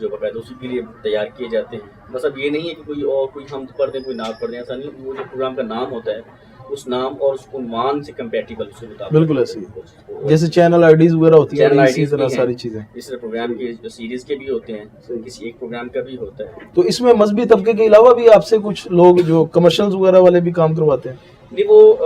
جو باقاعدہ اسی کے لیے تیار کیے جاتے ہیں. بس اب یہ نہیں ہے کہ کوئی ہم پڑھ دیں کوئی نعت پڑھ دیں, ایسا نہیں. وہ جو پروگرام کا نام ہوتا ہے اس نام اور اس عنوان سے کمپیٹیبل اس کے مطابق بالکل ایسے ہی جیسے چینل آئی ڈیز وغیرہ ہوتی ہیں اسی طرح ساری چیزیں. اس طرح پروگرام کے جو سیریز کے بھی ہوتے ہیں, کسی ایک پروگرام کا بھی ہوتا ہے. تو اس میں مذہبی طبقے کے علاوہ بھی آپ سے کچھ لوگ جو کمرشلز وغیرہ والے بھی کام کرواتے ہیں؟ نہیں, وہ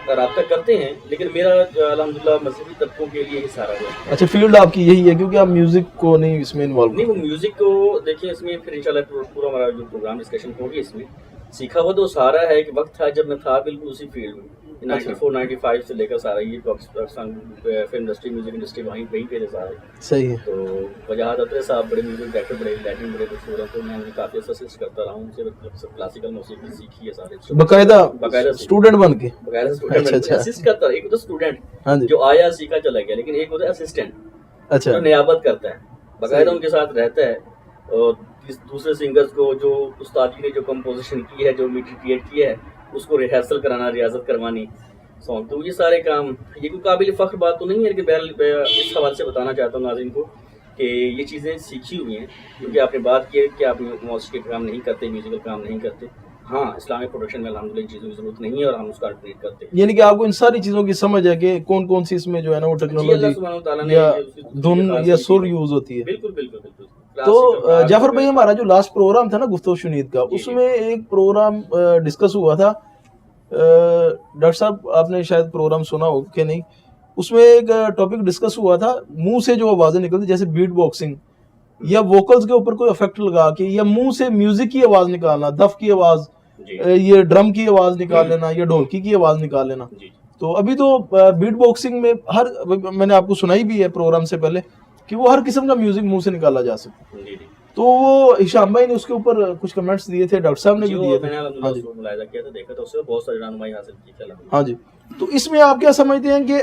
رابطہ کرتے ہیں, لیکن میرا الحمدللہ مذہبی طبقوں کے لیے ہی سارا ہے. اچھا, فیلڈ آپ کی یہی ہے کیونکہ آپ میوزک کو نہیں اس میں انوالو نہیں, وہ میوزک کو دیکھیں اس میں پھر انشاءاللہ پورا ہمارا جو پروگرام ڈسکشن ہوگی اس میں سیکھا ہوا تو سارا ہے کہ وقت تھا جب میں تھا بالکل اسی فیلڈ میں 94-95 سے لے کر سارا یہ Pakistan film industry music industry وہیں پہ تھے سارے. صحیح ہے. تو وجاہت اطہر صاحب بڑے میوزک ڈائریکٹر, بڑے لیٹن, بڑے مشہور ہیں, تو میں انہیں کافی اسسٹ کرتا رہا ہوں. ان سے مطلب کلاسیکل موسیقی سیکھی ہے سارے باقاعدہ اسٹوڈنٹ بن کے. اسسٹ کرتا ہے. ایک ہوتا اسٹوڈنٹ جو آیا سیکھا چلا گیا, لیکن ایک ہوتا ہے اسسٹنٹ جو نیابت کرتا ہے, باقاعدہ ان کے ساتھ رہتا ہے. اور دوسرے سنگرز کو جو استادی نے جو کمپوزیشن کی ہے, جو میٹر کریٹ کیا ہے, اس کو ریہرسل کرانا, ریاضت کروانی سانگ. تو یہ سارے کام, یہ کوئی قابل فخر بات تو نہیں ہے, کہ بہرحال اس حوالے سے بتانا چاہتا ہوں ناظرین کو کہ یہ چیزیں سیکھی ہوئی ہیں. کیونکہ آپ نے بات کی کہ آپ موسیقی کا کام نہیں کرتے, میوزیکل کام نہیں کرتے. ہاں, اسلامک پروڈکشن میں الحمدللہ ان چیزوں کی ضرورت نہیں ہے اور ہم اس کا الٹرنیٹ کرتے ہیں. یعنی کہ آپ کو ان ساری چیزوں کی سمجھ ہے کہ کون کون سی اس میں جو ہے نا وہ ٹیکنالوجی یا دھن یا سر یوز ہوتی ہے. بالکل بالکل بالکل. تو جعفر بھائی, ہمارا جو لاسٹ پروگرام تھا نا گفتگو شنید کا, اس میں ایک پروگرام ڈسکس ہوا تھا. ڈاکٹر صاحب آپ نے شاید پروگرام سنا ہو کہ نہیں, اس میں ایک ٹاپک ڈسکس ہوا تھا منہ سے جو آوازیں نکلتی جیسے بیٹ باکسنگ یا ووکلز کے اوپر کوئی افیکٹ لگا کے یا منہ سے میوزک کی آواز نکالنا, دف کی آواز, یہ ڈرم کی آواز نکال لینا یا ڈھولکی کی آواز نکال لینا. تو ابھی تو بیٹ باکسنگ میں میں نے آپ کو سنائی بھی ہے پروگرام سے پہلے کہ وہ ہر قسم کا میوزک منہ سے نکالا جا سکتا ہے. تو وہ ہشام بھائی نے اس کے اوپر کچھ کمنٹس دیے تھے, ڈاکٹر صاحب نے بھی دیے تھے. ملاحظہ کیا تھا, دیکھا تھا, اس سے بہت ساری رہنمائی حاصل کی تھی. ہاں جی. تو اس میں آپ کیا سمجھتے ہیں کہ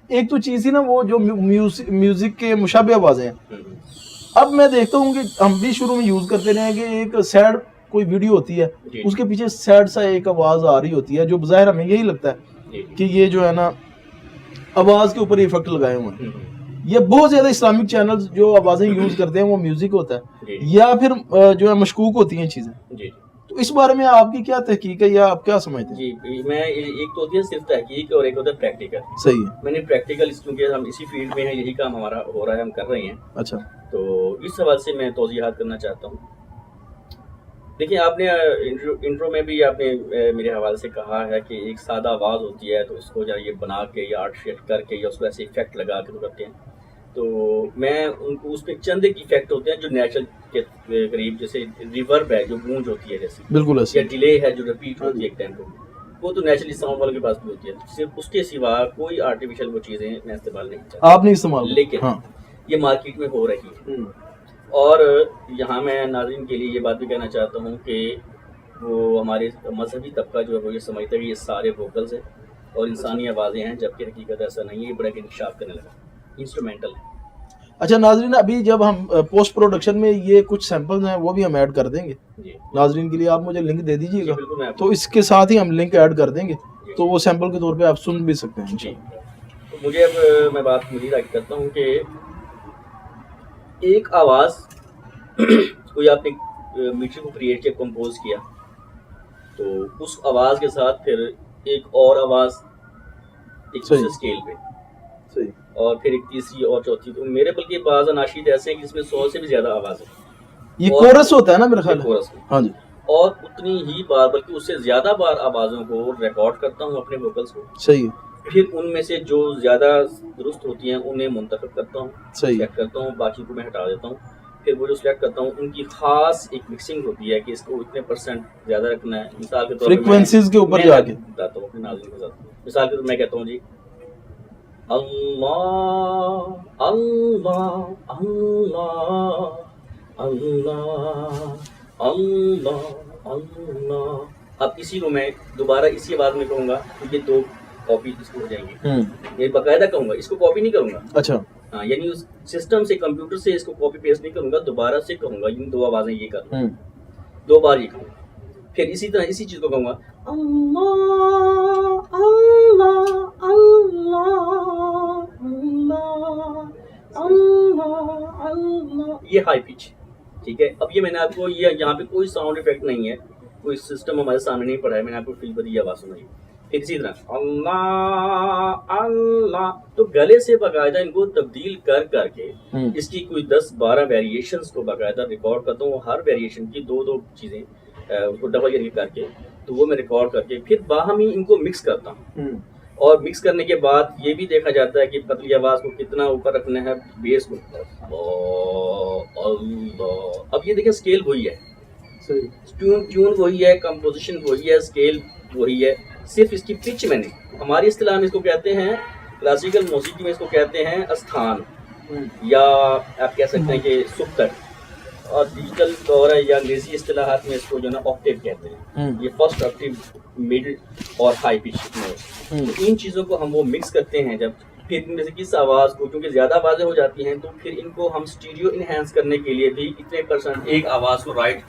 ایک تو چیز ہی نا وہ جو میوزک کے مشابہ آوازیں ہیں, اب میں دیکھتا ہوں کہ ہم بھی شروع میں یوز کرتے رہے ہیں کہ ایک سیڈ کوئی ویڈیو ہوتی ہے, اس کے پیچھے سیڈ سا ایک آواز آ رہی ہوتی ہے, جو بظاہر ہمیں یہی لگتا ہے کہ یہ جو ہے نا آواز کے اوپر افیکٹ لگائے ہوئے ہیں. یہ بہت زیادہ اسلامک چینلز جو آوازیں یوز کرتے ہیں وہ میوزک ہوتا ہے یا پھر جو ہے مشکوک ہوتی ہیں چیزیں. تو اس بارے میں آپ کی کیا تحقیق ہے یا آپ کیا سمجھتے ہیں؟ جی, میں ایک تو ہوتی ہے صرف تحقیق اور ایک ہوتا ہے پریکٹیکل. صحیح ہے. میں نے پریکٹیکل کیونکہ ہم اسی فیلڈ میں ہیں, یہی کام ہمارا ہو رہا ہے, ہم کر رہے ہیں. اچھا, تو اس حوالے سے میں توضیحات کرنا چاہتا ہوں. دیکھیں, آپ نے انٹرو میں بھی آپ نے میرے حوالے سے کہا ہے کہ ایک سادہ آواز ہوتی ہے تو اس کو یہ بنا کے یا آرٹ کر کے یا اس کو ایسے افیکٹ لگا کے تو کرتے ہیں. تو میں ان کو اس پہ چند ایک افیکٹ ہوتے ہیں جو نیچرل کے قریب, جیسے ریورب ہے جو گونج ہوتی ہے جیسے, بالکل, یا ڈیلے ہے جو ریپیٹ ہوتی ہے ایک ٹائم پہ, وہ تو نیچرلی ساؤنڈ والوں کے پاس بھی ہوتی ہے. صرف اس کے سوا کوئی آرٹیفیشیل وہ چیزیں میں استعمال نہیں کرتا. آپ نہیں استعمال, لیکن یہ مارکیٹ میں ہو رہی ہے. اور یہاں میں ناظرین کے لیے یہ بات بھی کہنا چاہتا ہوں کہ وہ ہمارے مذہبی طبقہ جو ہے وہ یہ سمجھتا ہے کہ یہ سارے ووکلز ہیں اور انسانی آوازیں ہیں, جبکہ حقیقت ایسا نہیں ہے. یہ بڑا انکشاف کرنے لگا, انسٹرومنٹل ہے. اچھا ناظرین, ابھی جب ہم پوسٹ پروڈکشن میں یہ کچھ سیمپلز ہیں وہ بھی ہم ایڈ کر دیں گے ناظرین کے لیے. آپ مجھے لنک دے دیجیے گا, تو اس کے ساتھ ہی ہم لنک ایڈ کر دیں گے, تو وہ سیمپل کے طور پہ آپ سن بھی سکتے ہیں. جی, تو مجھے اب میں بات مزید آگے کرتا ہوں کہ ایک آواز کوئی آپ نے میٹر کو کریٹ کیا, کمپوز کیا, تو اس آواز کے ساتھ پھر ایک اور آواز ایک دوسرے اسکیل پہ, اور پھر ایک تیسری اور چوتھی. تو میرے بلکہ بعض اناشید ایسے ہیں جس میں 100 سے بھی زیادہ آواز ہے. یہ کورس ہوتا ہے نا میرے خیال کورس میں. ہاں جی. اور اتنی ہی بار بلکہ اس سے زیادہ بار آوازوں کو ریکارڈ کرتا ہوں اپنے ووکلز کو. صحیح ہے. پھر ان میں سے جو زیادہ درست ہوتی ہیں انہیں منتخب کرتا ہوں, سلیکٹ کرتا ہوں, باقی کو میں ہٹا دیتا ہوں. پھر وہ جو سلیکٹ کرتا ہوں ان کی خاص ایک مکسنگ ہوتی ہے کہ اس کو اتنے % زیادہ رکھنا ہے. مثال کے طور پر فریکوینسیز کے اوپر جا کے بتاتا ہوں اپنے ناظرین کے ساتھ. مثال کے طور پر میں کہتا ہوں جی اللہ اللہ اللہ اللہ اللہ اللہ. اب اسی کو میں دوبارہ اسی آواز میں کہوں گا تو یہ 2 کاپی اس کو ہو جائیں گے. یہ باقاعدہ کہوں گا, اس کو کاپی نہیں کروں گا. اچھا, ہاں, یعنی اس سسٹم سے کمپیوٹر سے اس کو کاپی پیسٹ نہیں کروں گا, دوبارہ سے کہوں گا ان 2 آوازیں یہ کروں, 2 بار یہ کہوں گا. پھر اسی طرح اسی چیز کو کہوں گا اللہ اللہ اللہ اللہ اللہ اللہ, یہ ہائی پچ. ٹھیک ہے. اب یہ میں نے آپ کو یہاں پہ کوئی ساؤنڈ افیکٹ نہیں ہے, کوئی سسٹم ہمارے سامنے نہیں پڑا ہے, میں نے آپ کو فیل بدی آواز سنائی. پھر اسی طرح اللہ اللہ, تو گلے سے باقاعدہ ان کو تبدیل کر کے اس کی کوئی 10-12 ویریشنز کو باقاعدہ ریکارڈ کرتا ہوں. ہر ویریشن کی 2 چیزیں اس کو ڈبل کر کے تو وہ میں ریکارڈ کر کے پھر باہمی ان کو مکس کرتا ہوں. اور مکس کرنے کے بعد یہ بھی دیکھا جاتا ہے کہ پتلی آواز کو کتنا اوپر رکھنا ہے, بیس کو. اب یہ دیکھیں اسکیل وہی ہے, ٹیون وہی ہے, کمپوزیشن وہی ہے, اسکیل وہی ہے, صرف اس کی پچ میں نے, ہماری اصطلاح میں اس کو کہتے ہیں, کلاسیکل موسیقی میں اس کو کہتے ہیں استھان, یا آپ کہہ سکتے ہیں کہ سکتر, اور ڈیجیٹل دور ہے یا انگریزی اصطلاحات میں اس کو جو ہے نا آکٹیو کہتے ہیں. یہ فرسٹ آکٹیو, مڈ اور ہائی پچ میں. تو ان چیزوں کو ہم وہ مکس کرتے ہیں جب, پھر ان میں سے کس آواز کو, کیونکہ زیادہ آوازیں ہو جاتی ہیں تو پھر ان کو ہم اسٹیریو انہینس کرنے کے لیے بھی اتنے پرسنٹ ایک آواز کو رائٹ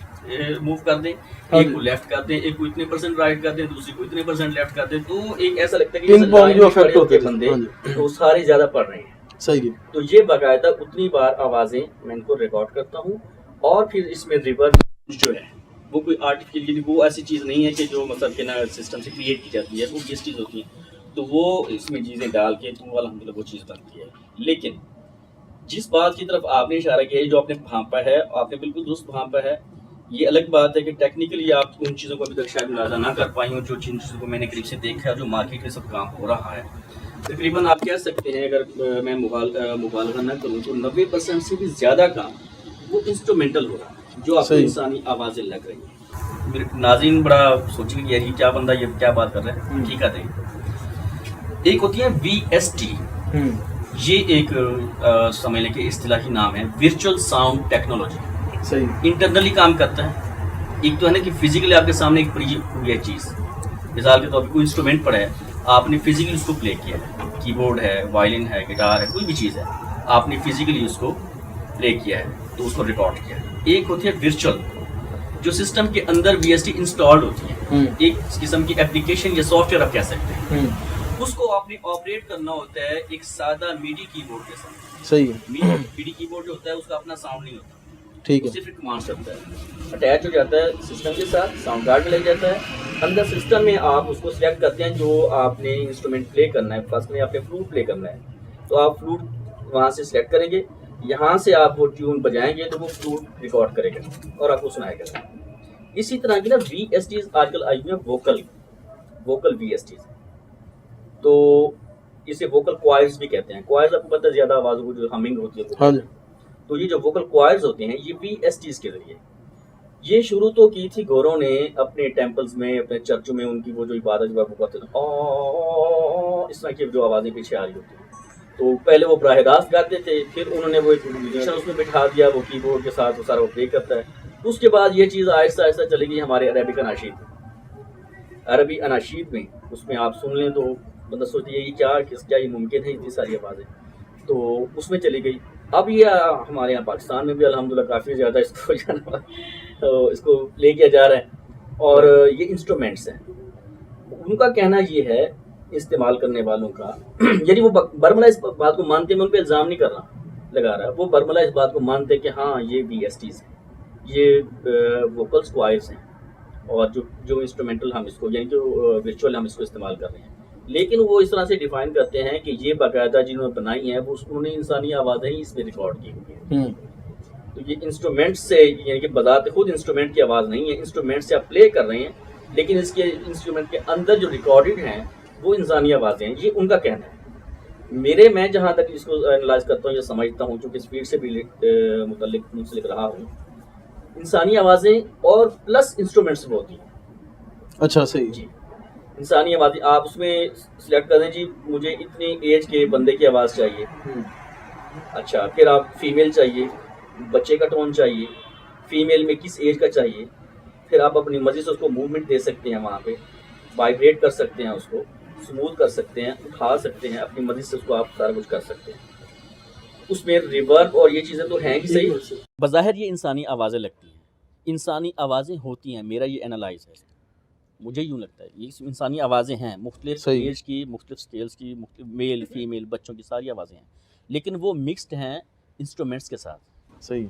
موو کر دیں, ایک کو لیفٹ کر دیں, ایک کو اتنے پرسنٹ رائٹ کر دیں, دوسری کو اتنے پرسنٹ لیفٹ کر دیں, تو ایک ایسا لگتا ہے کہ بندے تو سارے زیادہ پڑھ رہے ہیں. صحیح ہے. تو یہ باقاعدہ اتنی بار آوازیں میں ان کو ریکارڈ کرتا ہوں, اور پھر اس میں ریورب جو ہے وہ کوئی آرٹیفیشیل, وہ ایسی چیز نہیں ہے کہ جو مطلب کہ نا سسٹم سے کریٹ کی جاتی ہے, وہ کس چیز ہوتی ہے, تو وہ اس میں چیزیں ڈال کے تو الحمدللہ وہ چیز بنتی ہے. لیکن جس بات کی طرف آپ نے اشارہ کیا ہے, جو آپ نے بھانپا ہے, آپ نے بالکل درست بھانپا ہے. یہ الگ بات ہے کہ ٹیکنیکلی آپ ان چیزوں کو ابھی تک شاید ملازہ نہ کر پائی ہوں, جو جن چیزوں کو میں نے قریب سے دیکھا ہے, جو مارکیٹ میں سب کام ہو رہا ہے. تقریباً آپ کہہ سکتے ہیں, اگر میں مبالغہ نہ کروں تو 90% سے بھی زیادہ کام وہ انسٹرومنٹل ہو رہا ہے, جو آپ کو انسانی آوازیں لگ رہی ہیں. میرے ناظرین بڑا سوچیں گے یہ کیا بندہ, یہ کیا بات کر رہا ہے. ٹھیک ہے, ایک ہوتی ہے VST, یہ ایک سمجھ لیں کہ اصطلاحی نام ہے, ورچوئل ساؤنڈ ٹیکنالوجی. صحیح. انٹرنلی کام کرتا ہے. ایک تو ہے نا کہ فزیکلی آپ کے سامنے ایک پڑی ہوئی ہے چیز, مثال کے طور پہ کوئی انسٹرومنٹ پڑا ہے, آپ نے فزیکلی اس کو پلے کیا ہے, کی بورڈ ہے, وائلن ہے, گٹار ہے, کوئی بھی چیز ہے, آپ نے فزیکلی اس کو پلے کیا ہے تو اس کو ریکارڈ کیا ہے. ایک ہوتی ہے ورچوئل, جو سسٹم کے اندر VST انسٹالڈ ہوتی ہے, ایک قسم کی اپلیکیشن یا سافٹ ویئر آپ کہہ سکتے ہیں. اس کو آپ نے آپریٹ کرنا ہوتا ہے ایک سادہ میڈی کی بورڈ کے ساتھ. صحیح. میڈی کی بورڈ جو ہوتا ہے اس کا اپنا ساؤنڈ نہیں ہوتا, ٹھیک ہے, صرف ایک کمانڈ چلتا ہے, اٹیچ ہو جاتا ہے سسٹم کے ساتھ, ساؤنڈ کارڈ میں لگ جاتا ہے. اندر سسٹم میں آپ اس کو سلیکٹ کرتے ہیں جو آپ نے انسٹرومنٹ پلے کرنا ہے. فرسٹ میں آپ نے فلوٹ پلے کرنا ہے, تو آپ فلوٹ وہاں سے سلیکٹ کریں گے, یہاں سے آپ وہ ٹیون بجائیں گے تو وہ فلوٹ ریکارڈ کرے گا اور آپ کو سنائے گا. اسی طرح کی نا VSTs آج کل آئی ہوئی ہیں, ووکل VSTs, تو اسے ووکل کوائرز بھی کہتے ہیں. کوائرز آپ کو پتہ ہے زیادہ آوازوں کو جو ہمنگ ہوتی ہے, تو یہ جو ووکل کوائرز ہوتے ہیں یہ VSTs کے ذریعے. یہ شروع تو کی تھی گوروں نے اپنے ٹیمپلز میں, اپنے چرچوں میں, ان کی وہ جو عبادت وہ کرتے تھے, اس طرح کی جو آوازیں پیچھے آ رہی ہوتی ہیں, تو پہلے وہ براہ راست گاتے تھے, پھر انہوں نے وہ ایک میوزیشین اس میں بٹھا دیا, وہ کی بورڈ کے ساتھ وہ سارا وہ پلے کرتا ہے. اس کے بعد یہ چیز آہستہ آہستہ چلے گئی ہمارے عربک اناشید میں. عربی اناشید میں اس میں آپ سن لیں تو بندہ سوچتے ہیں یہ کیا یہ ممکن ہے اتنی ساری آوازیں, تو اس میں چلی گئی. اب یہ ہمارے یہاں پاکستان میں بھی الحمدللہ کافی زیادہ اس کو لے کیا جا رہا ہے. اور یہ انسٹرومنٹس ہیں, ان کا کہنا یہ ہے استعمال کرنے والوں کا, یعنی وہ برملا اس بات کو مانتے, میں ان پہ الزام نہیں کر رہا لگا رہا, وہ برملا اس بات کو مانتے کہ ہاں یہ VSTs ہیں, یہ ووکلز کوائرز ہیں, اور جو انسٹرومنٹل ہم اس کو یعنی جو ورچوئل ہم اس کو استعمال کر رہے ہیں. لیکن وہ اس طرح سے ڈیفائن کرتے ہیں کہ یہ باقاعدہ جنہوں نے بنائی ہیں وہ انہوں نے انسانی آوازیں ہی اس میں ریکارڈ کی ہوئی ہیں. تو یہ انسٹرومنٹ سے یعنی کہ بذات خود انسٹرومنٹ کی آواز نہیں ہے, انسٹرومنٹ سے آپ پلے کر رہے ہیں, لیکن اس کے انسٹرومنٹ کے اندر جو ریکارڈڈ ہیں وہ انسانی آوازیں ہیں. یہ ان کا کہنا ہے. میں جہاں تک اس کو انالائز کرتا ہوں یا سمجھتا ہوں, چونکہ اسپیڈ سے بھی منسلک رہا ہوں, انسانی آوازیں اور پلس انسٹرومنٹس بھی ہوتی ہیں. اچھا, صحیح. جی, انسانی آوازیں آپ اس میں سلیکٹ کر دیں, جی مجھے اتنی ایج کے بندے کی آواز چاہیے, اچھا پھر آپ فیمیل چاہیے, بچے کا ٹون چاہیے, فیمیل میں کس ایج کا چاہیے, پھر آپ اپنی مرضی سے اس کو موومنٹ دے سکتے ہیں, وہاں پہ وائبریٹ کر سکتے ہیں, اس کو اسموتھ کر سکتے ہیں, اٹھا سکتے ہیں, اپنی مرضی سے اس کو آپ سارا کچھ کر سکتے ہیں. اس میں ریورب اور یہ چیزیں تو ہیں کہ صحیح بظاہر یہ انسانی آوازیں لگتی ہیں, انسانی آوازیں ہوتی ہیں, میرا یہ انالائز ہے, مجھے یوں لگتا ہے یہ انسانی آوازیں ہیں, مختلف ایج کی, مختلف سکیلز کی, مختلف میل فیمیل بچوں کی ساری آوازیں ہیں, لیکن وہ مکسڈ ہیں انسٹرومنٹس کے ساتھ. صحیح.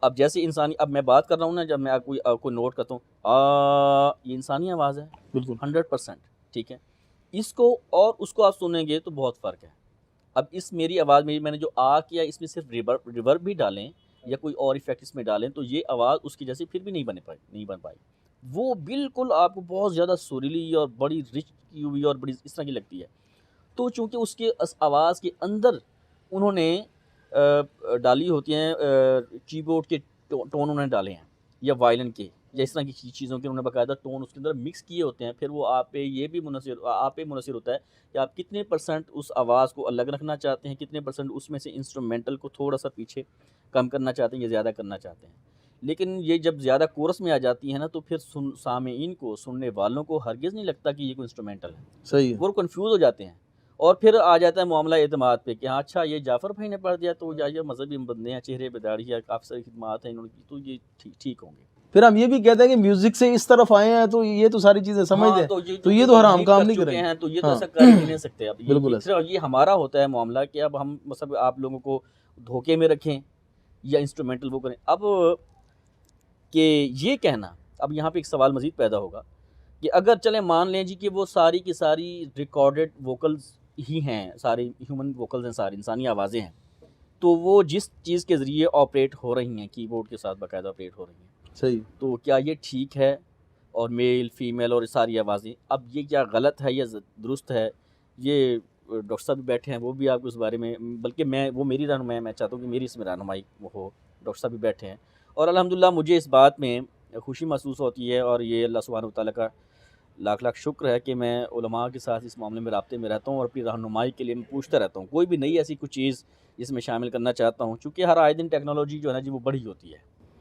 اب جیسے انسانی، اب میں بات کر رہا ہوں نا، جب میں کوئی نوٹ کرتا ہوں یہ انسانی آواز ہے بالکل 100%، ٹھیک ہے، اس کو اور اس کو آپ سنیں گے تو بہت فرق ہے. اب اس میری آواز میں نے جو کیا، اس میں صرف ریورب بھی ڈالیں یا کوئی اور ایفیکٹ اس میں ڈالیں تو یہ آواز اس کی جیسی پھر بھی نہیں بن پائی. وہ بالکل آپ کو بہت زیادہ سریلی اور بڑی رچ کی ہوئی اور بڑی اس طرح کی لگتی ہے. تو چونکہ اس کے آواز کے اندر انہوں نے ڈالی ہوتی ہیں کی بورڈ کے ٹون انہوں نے ڈالے ہیں، یا وائلن کے، یا اس طرح کی چیزوں کے انہوں نے باقاعدہ ٹون اس کے اندر مکس کیے ہوتے ہیں. پھر وہ آپ پہ یہ بھی منحصر ہوتا ہے کہ آپ کتنے پرسنٹ اس آواز کو الگ رکھنا چاہتے ہیں، کتنے پرسنٹ اس میں سے انسٹرومنٹل کو تھوڑا سا پیچھے کم کرنا چاہتے ہیں یا زیادہ کرنا چاہتے ہیں. لیکن یہ جب زیادہ کورس میں آ جاتی ہے نا، تو پھر سامعین کو، سننے والوں کو ہرگز نہیں لگتا کہ یہ کوئی انسٹرومنٹل ہے. صحیح ہے. وہ کنفیوز ہو جاتے ہیں. اور پھر آ جاتا ہے معاملہ اعتماد پہ کہ ہاں اچھا یہ جعفر بھائی نے پڑھ دیا تو یہ مذہبی بندے ہیں، چہرے پہ داڑھی ہے، کافی ساری خدمات ہیں انہوں نے کی، تو یہ ٹھیک ہوں گے. پھر ہم یہ بھی کہتے ہیں کہ میوزک سے اس طرف آئے ہیں تو یہ تو ساری چیزیں سمجھتے ہیں، تو یہ تو حرام کام نہیں کریں گے. تو یہ تو ایسا کر ہی نہیں سکتے. اب بالکل یہ ہمارا ہوتا ہے معاملہ کہ اب ہم مطلب آپ لوگوں کو دھوکے میں رکھیں یا انسٹرومنٹل وہ کریں. اب کہ یہ کہنا، اب یہاں پہ ایک سوال مزید پیدا ہوگا کہ اگر چلیں مان لیں جی کہ وہ ساری کی ساری ریکارڈڈ ووکلز ہی ہیں، ساری ہیومن ووکلز ہیں، ساری انسانی آوازیں ہیں، تو وہ جس چیز کے ذریعے آپریٹ ہو رہی ہیں، کی بورڈ کے ساتھ باقاعدہ آپریٹ ہو رہی ہیں، صحیح، تو کیا یہ ٹھیک ہے؟ اور میل فیمیل اور ساری آوازیں، اب یہ کیا غلط ہے یا درست ہے؟ یہ ڈاکٹر صاحب بھی بیٹھے ہیں، وہ بھی آپ کو اس بارے میں، بلکہ وہ میری رہنمائی، میں چاہتا ہوں کہ میری اس میں رہنمائی وہ ہو. ڈاکٹر صاحب بھی بیٹھے ہیں اور الحمدللہ مجھے اس بات میں خوشی محسوس ہوتی ہے، اور یہ اللہ سبحانہ وتعالیٰ کا لاکھ لاکھ شکر ہے کہ میں علماء کے ساتھ اس معاملے میں رابطے میں رہتا ہوں اور اپنی رہنمائی کے لیے میں پوچھتا رہتا ہوں. کوئی بھی نئی ایسی کچھ چیز جس میں شامل کرنا چاہتا ہوں، چونکہ ہر آئے دن ٹیکنالوجی جو ہے نا جی وہ بڑھی ہوتی ہے،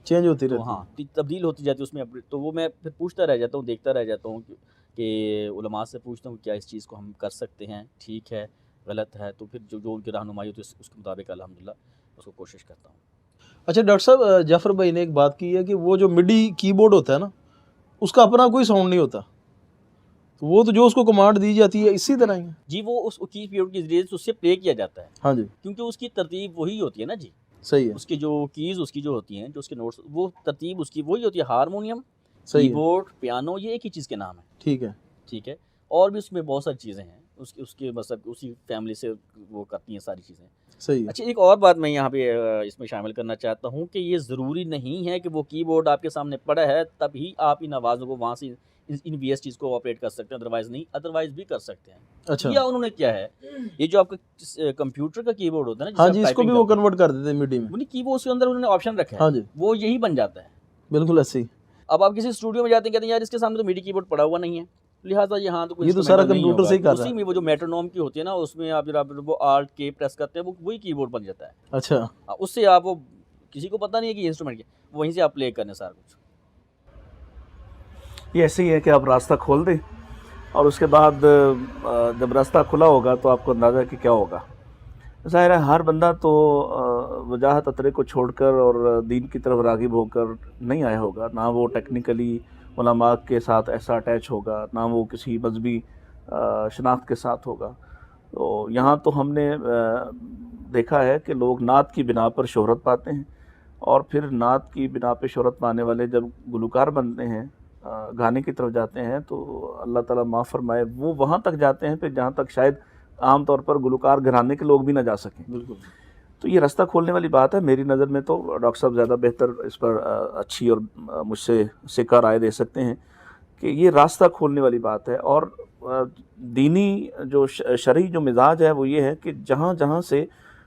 چینج ہوتی رہتی ہے. ہاں تبدیل ہوتی جاتی ہے اس میں، تو وہ میں پھر پوچھتا رہ جاتا ہوں، دیکھتا رہ جاتا ہوں کہ علماء سے پوچھتا ہوں کیا اس چیز کو ہم کر سکتے ہیں، ٹھیک ہے، غلط ہے، تو پھر جو ان کی رہنمائی ہوتی ہے اس کے مطابق الحمدللہ اس کو کوشش کرتا ہوں. اچھا ڈاکٹر صاحب، جعفر بھائی نے ایک بات کی ہے کہ وہ جو مڈی کی بورڈ ہوتا ہے نا، اس کا اپنا کوئی ساؤنڈ نہیں ہوتا، تو وہ تو جو اس کو کمانڈ دی جاتی ہے اسی طرح ہی ہے جی. وہ اس کی پیریڈ کے ذریعے سے اس سے پلے کیا جاتا ہے. ہاں جی، کیونکہ اس کی ترتیب وہی ہوتی ہے نا جی. صحیح ہے. اس کی جو کیز اس کی جو ہوتی ہیں، جو اس کے نوٹس، وہ ترتیب اس کی وہی ہوتی ہے. ہارمونیم، صحیح کی ہے. بورڈ، پیانو، یہ ایک ہی چیز کے نام ہے. ٹھیک ہے. ٹھیک ہے. اور بھی اس میں بہت ساری چیزیں ہیں، اس کے مطلب اسی فیملی سے وہ کرتی ہیں ساری چیزیں. صحیح ہے. اچھا ایک اور بات میں یہاں پہ اس میں شامل کرنا چاہتا ہوں کہ یہ ضروری نہیں ہے کہ وہ کی بورڈ آپ کے سامنے پڑا ہے تب ہی آپ ان آوازوں کو وہاں سے ان وی ایس چیز کو آپریٹ کر سکتے ہیں، ادروائز نہیں، ادروائز بھی کر سکتے ہیں. اچھا، یا انہوں نے کیا ہے، یہ جو آپ کا کمپیوٹر کا کی بورڈ ہوتا ہے نا، ہاں جی، اس کو بھی وہ کنورٹ کر دیتے ہیں میڈی میں. انہیں کی بورڈ کے اندر انہوں نے آپشن رکھا ہے، ہاں جی، وہ یہی بن جاتا ہے. بالکل ایسے ہی. اب آپ کسی اسٹوڈیو میں جاتے ہیں، کہتے ہیں یار اس کے سامنے تو میڈی کی بورڈ پڑا ہوا نہیں ہے، لہٰذا یہاں تو یہ تو سارا کمپیوٹر سے ہی کر رہا ہے. اسی میں وہ جو میٹرونوم کی ہوتی ہے نا، اس میں آپ وہ آلٹ کے پریس کرتے ہیں، وہی کی بورڈ بن جاتا ہے. اچھا، اس سے آپ وہ کسی کو پتہ نہیں ہے کہ یہ انسٹرومنٹ کیا، وہیں سے آپ پلے کرنے سارا کچھ. یہ ایسے ہی ہے کہ آپ راستہ کھول دیں اور اس کے بعد جب راستہ کھلا ہوگا تو آپ کو اندازہ کہ کیا ہوگا. ظاہر ہے ہر بندہ تو وجاہت اطرے کو چھوڑ کر اور دین کی طرف راغب ہو کر نہیں آیا ہوگا، نہ وہ ٹیکنیکلی علماء کے ساتھ ایسا اٹیچ ہوگا، نہ وہ کسی مذہبی شناخت کے ساتھ ہوگا. تو یہاں تو ہم نے دیکھا ہے کہ لوگ نعت کی بنا پر شہرت پاتے ہیں، اور پھر نعت کی بنا پہ شہرت پانے والے جب گلوکار بنتے ہیں، گانے کی طرف جاتے ہیں، تو اللہ تعالیٰ معاف فرمائے وہ وہاں تک جاتے ہیں پھر جہاں تک شاید عام طور پر گلوکار گھرانے کے لوگ بھی نہ جا سکیں. بالکل. تو یہ راستہ کھولنے والی بات ہے. میری نظر میں تو ڈاکٹر صاحب زیادہ بہتر اس پر اچھی اور مجھ سے سکہ رائے دے سکتے ہیں کہ یہ راستہ کھولنے والی بات ہے. اور دینی جو شرعی جو مزاج ہے وہ یہ ہے کہ جہاں جہاں سے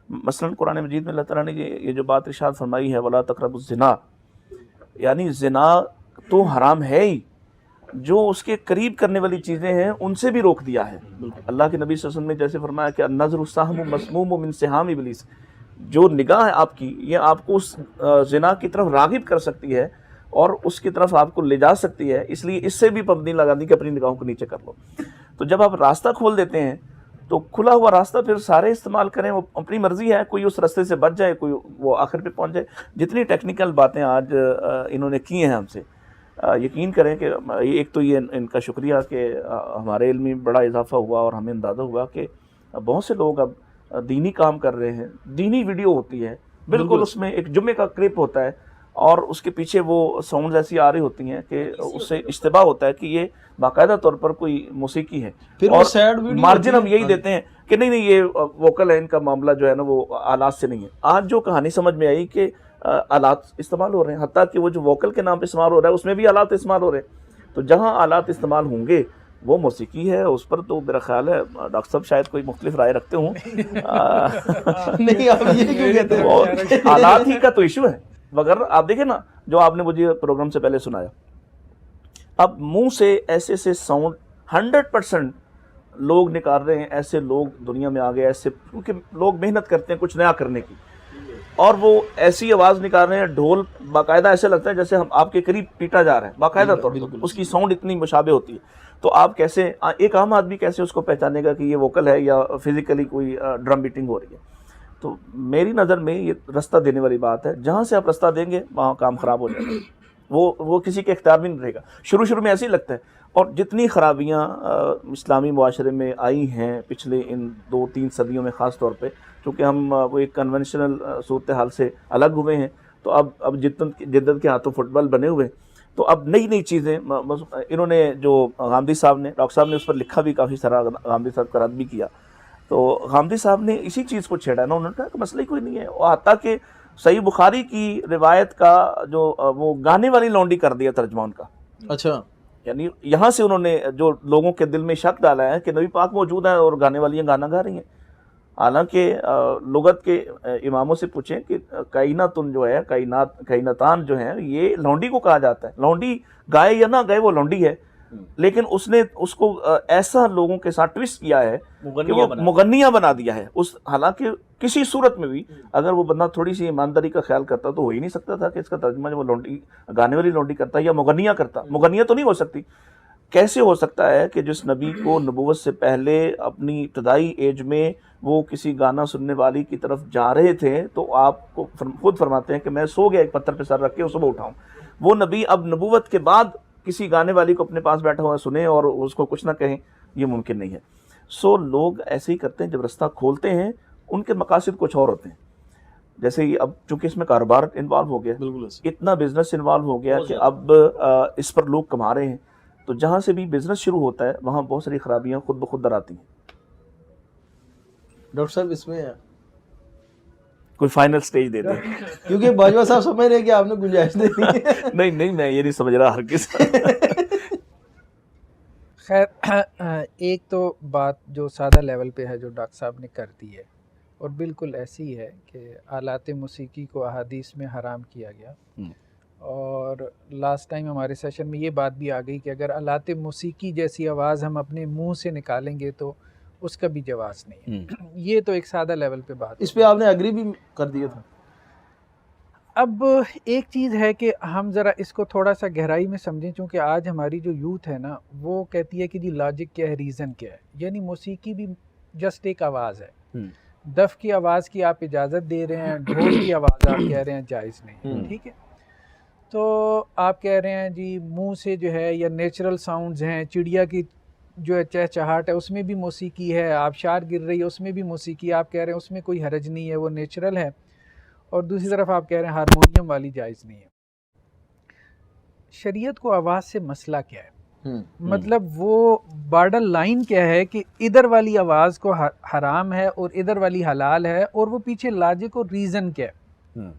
مثلاً قرآن مجید میں اللہ تعالیٰ نے یہ جو بات ارشاد فرمائی ہے وَلَا تَقْرَبُوا الزِّنَا، یعنی زنا تو حرام ہے ہی، جو اس کے قریب کرنے والی چیزیں ہیں ان سے بھی روک دیا ہے. اللہ کے نبی صلی اللہ علیہ وسلم نے جیسے فرمایا کہ النظر سہم مسموم من سہام ابلیس، جو نگاہ ہے آپ کی یہ آپ کو اس زنا کی طرف راغب کر سکتی ہے اور اس کی طرف آپ کو لے جا سکتی ہے، اس لیے اس سے بھی پابندی لگا دی کہ اپنی نگاہوں کو نیچے کر لو. تو جب آپ راستہ کھول دیتے ہیں تو کھلا ہوا راستہ پھر سارے استعمال کریں، وہ اپنی مرضی ہے، کوئی اس راستے سے بچ جائے، کوئی وہ آخر پہ پہنچ جائے. جتنی ٹیکنیکل باتیں آج انہوں نے کی ہیں ہم سے، یقین کریں کہ ایک تو یہ ان کا شکریہ کہ ہمارے علم میں بڑا اضافہ ہوا اور ہمیں اندازہ ہوا کہ بہت سے لوگ اب دینی کام کر رہے ہیں. دینی ویڈیو ہوتی ہے، بالکل اس میں ایک جمعے کا کلپ ہوتا ہے اور اس کے پیچھے وہ ساؤنڈز ایسی آ رہی ہوتی ہیں کہ اس سے اشتباہ ہوتا ہے کہ یہ باقاعدہ طور پر کوئی موسیقی ہے، اور مارجن ہم یہی دیتے ہیں کہ نہیں یہ ووکل ہے، ان کا معاملہ جو ہے نا وہ آلات سے نہیں ہے۔ آج جو کہانی سمجھ میں آئی کہ آلات استعمال ہو رہے ہیں، حتیٰ کہ وہ جو ووکل کے نام پہ استعمال ہو رہا ہے اس میں بھی آلات استعمال ہو رہے ہیں، تو جہاں آلات استعمال ہوں گے وہ موسیقی ہے، اس پر تو میرا خیال ہے ڈاکٹر صاحب شاید کوئی مختلف رائے رکھتے ہوں۔ نہیں آپ یہ کیوں کہتے ہیں؟ آلات ہی کا تو ایشو ہے، مگر آپ دیکھیں نا جو آپ نے مجھے پروگرام سے پہلے سنایا، اب منہ سے ایسے ساؤنڈ 100% لوگ نکال رہے ہیں، ایسے لوگ دنیا میں آ گئے، ایسے کیونکہ لوگ محنت کرتے ہیں کچھ نیا کرنے کی، اور وہ ایسی آواز نکال رہے ہیں، ڈھول باقاعدہ ایسے لگتا ہے جیسے ہم آپ کے قریب پیٹا جا رہا ہے باقاعدہ طور پر، اس کی ساؤنڈ اتنی مشابہ ہوتی ہے، تو آپ کیسے ایک عام آدمی کیسے اس کو پہچانے گا کہ یہ ووکل ہے یا فزیکلی کوئی ڈرم بیٹنگ ہو رہی ہے؟ تو میری نظر میں یہ رستہ دینے والی بات ہے، جہاں سے آپ رستہ دیں گے وہاں کام خراب ہو جائے گا، وہ کسی کے اختیار بھی نہیں رہے گا۔ شروع میں ایسے ہی لگتا ہے، اور جتنی خرابیاں اسلامی معاشرے میں آئی ہیں پچھلے ان 2-3 صدیوں میں خاص طور پہ، چونکہ ہم وہ ایک کنونشنل صورتحال سے الگ ہوئے ہیں، تو اب جدت کے ہاتھوں فٹ بال بنے ہوئے ہیں، تو اب نئی چیزیں انہوں نے جو غامدی صاحب نے ڈاکٹر صاحب نے اس پر لکھا بھی کافی سارا، غامدی صاحب کا رد بھی کیا، تو غامدی صاحب نے اسی چیز کو چھیڑا نا، انہوں نے کہا کہ مسئلہ ہی کوئی نہیں ہے، اور حتیٰ کہ صحیح بخاری کی روایت کا جو وہ گانے والی لونڈی کر دیا ترجمہ ان کا۔ اچھا، یعنی یہاں سے انہوں نے جو لوگوں کے دل میں شک ڈالا ہے کہ نبی پاک موجود ہیں اور گانے والیاں گانا گا رہی ہیں، حالانکہ لغت کے اماموں سے پوچھیں کہ کائناتن جو ہے، کائناتان جو ہیں، یہ لونڈی کو کہا جاتا ہے، لونڈی گائے یا نہ گائے وہ لونڈی ہے، لیکن اس نے اس کو ایسا لوگوں کے ساتھ ٹویسٹ کیا ہے کہ وہ مغنیہ بنا دیا ہے، حالانکہ کسی صورت میں بھی اگر وہ بندہ تھوڑی سی ایمانداری کا خیال کرتا تو ہو ہی نہیں سکتا تھا کہ اس کا ترجمہ جو وہ لونڈی گانے والی لونڈی کرتا ہے یا مغنیہ کرتا، مغنیہ تو نہیں ہو سکتی۔ کیسے ہو سکتا ہے کہ جس نبی کو نبوت سے پہلے اپنی ابتدائی ایج میں وہ کسی گانا سننے والی کی طرف جا رہے تھے، تو آپ کو خود فرماتے ہیں کہ میں سو گیا ایک پتھر پہ سر رکھ کے صبح اٹھاؤں، وہ نبی اب نبوت کے بعد کسی گانے والی کو اپنے پاس بیٹھا ہوا سنیں اور اس کو کچھ نہ کہیں، یہ ممکن نہیں ہے۔ سو لوگ ایسے ہی کرتے ہیں، جب رستہ کھولتے ہیں ان کے مقاصد کچھ اور ہوتے ہیں، جیسے اب چونکہ اس میں کاروبار انوالو ہو گیا، اتنا بزنس انوالو ہو گیا کہ اب اس پر لوگ کما رہے ہیں، تو جہاں سے بھی بزنس شروع ہوتا ہے وہاں بہت ساری خرابیاں خود بخود در آتی ہیں۔ ڈاکٹر صاحب اس میں کوئی فائنل سٹیج دے دیں، کیونکہ باجوہ صاحب سمجھ رہے ہیں کہ آپ نے گنجائش دے دی ہے۔ نہیں میں یہ نہیں سمجھ رہا ہرگز۔ خیر ایک تو بات جو سادہ لیول پہ ہے جو ڈاکٹر صاحب نے کر دی ہے، اور بالکل ایسی ہے کہ آلات موسیقی کو احادیث میں حرام کیا گیا، اور لاسٹ ٹائم ہمارے سیشن میں یہ بات بھی آ گئی کہ اگر آلات موسیقی جیسی آواز ہم اپنے منہ سے نکالیں گے تو اس کا بھی جواز نہیں ہے۔ یہ تو ایک سادہ لیول پہ بات، اس پہ آپ نے اگری بھی کر دیا تھا۔ اب ایک چیز ہے کہ ہم ذرا اس کو تھوڑا سا گہرائی میں سمجھیں، چونکہ آج ہماری جو یوتھ ہے نا وہ کہتی ہے کہ جی لاجک کیا ہے، ریزن کیا ہے، یعنی موسیقی بھی جسٹ ایک آواز ہے، دف کی آواز کی آپ اجازت دے رہے ہیں، ڈھول کی آواز آپ کہہ رہے ہیں جائز نہیں، ٹھیک ہے، تو آپ کہہ رہے ہیں جی منہ سے جو ہے یا نیچرل ساؤنڈز ہیں، چڑیا کی جو ہے چہچہاٹ ہے اس میں بھی موسیقی ہے، آبشار گر رہی ہے اس میں بھی موسیقی ہے، آپ کہہ رہے ہیں اس میں کوئی حرج نہیں ہے، وہ نیچرل ہے، اور دوسری طرف آپ کہہ رہے ہیں ہارمونیم والی جائز نہیں ہے۔ شریعت کو آواز سے مسئلہ کیا ہے؟ مطلب وہ بارڈر لائن کیا ہے کہ ادھر والی آواز کو حرام ہے اور ادھر والی حلال ہے، اور وہ پیچھے لاجک اور ریزن کیا ہے،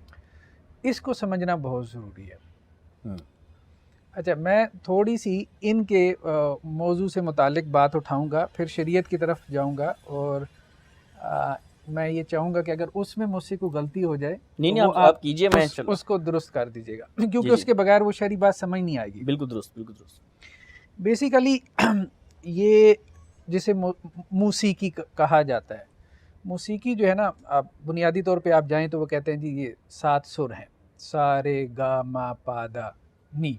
اس کو سمجھنا بہت ضروری ہے۔ اچھا، میں تھوڑی سی ان کے موضوع سے متعلق بات اٹھاؤں گا، پھر شریعت کی طرف جاؤں گا، اور میں یہ چاہوں گا کہ اگر اس میں مجھ سے کوئی غلطی ہو جائے نہیں آپ کیجئے، میں اس کو درست کر دیجیے گا، کیونکہ اس کے بغیر وہ شرعی بات سمجھ نہیں آئے گی۔ بالکل درست، بالکل درست۔ بیسیکلی یہ جسے موسیقی کہا جاتا ہے، موسیقی جو ہے نا، آپ بنیادی طور پہ آپ جائیں تو وہ کہتے ہیں جی یہ 7 سر ہیں، سا رے گا ما پا دا نی،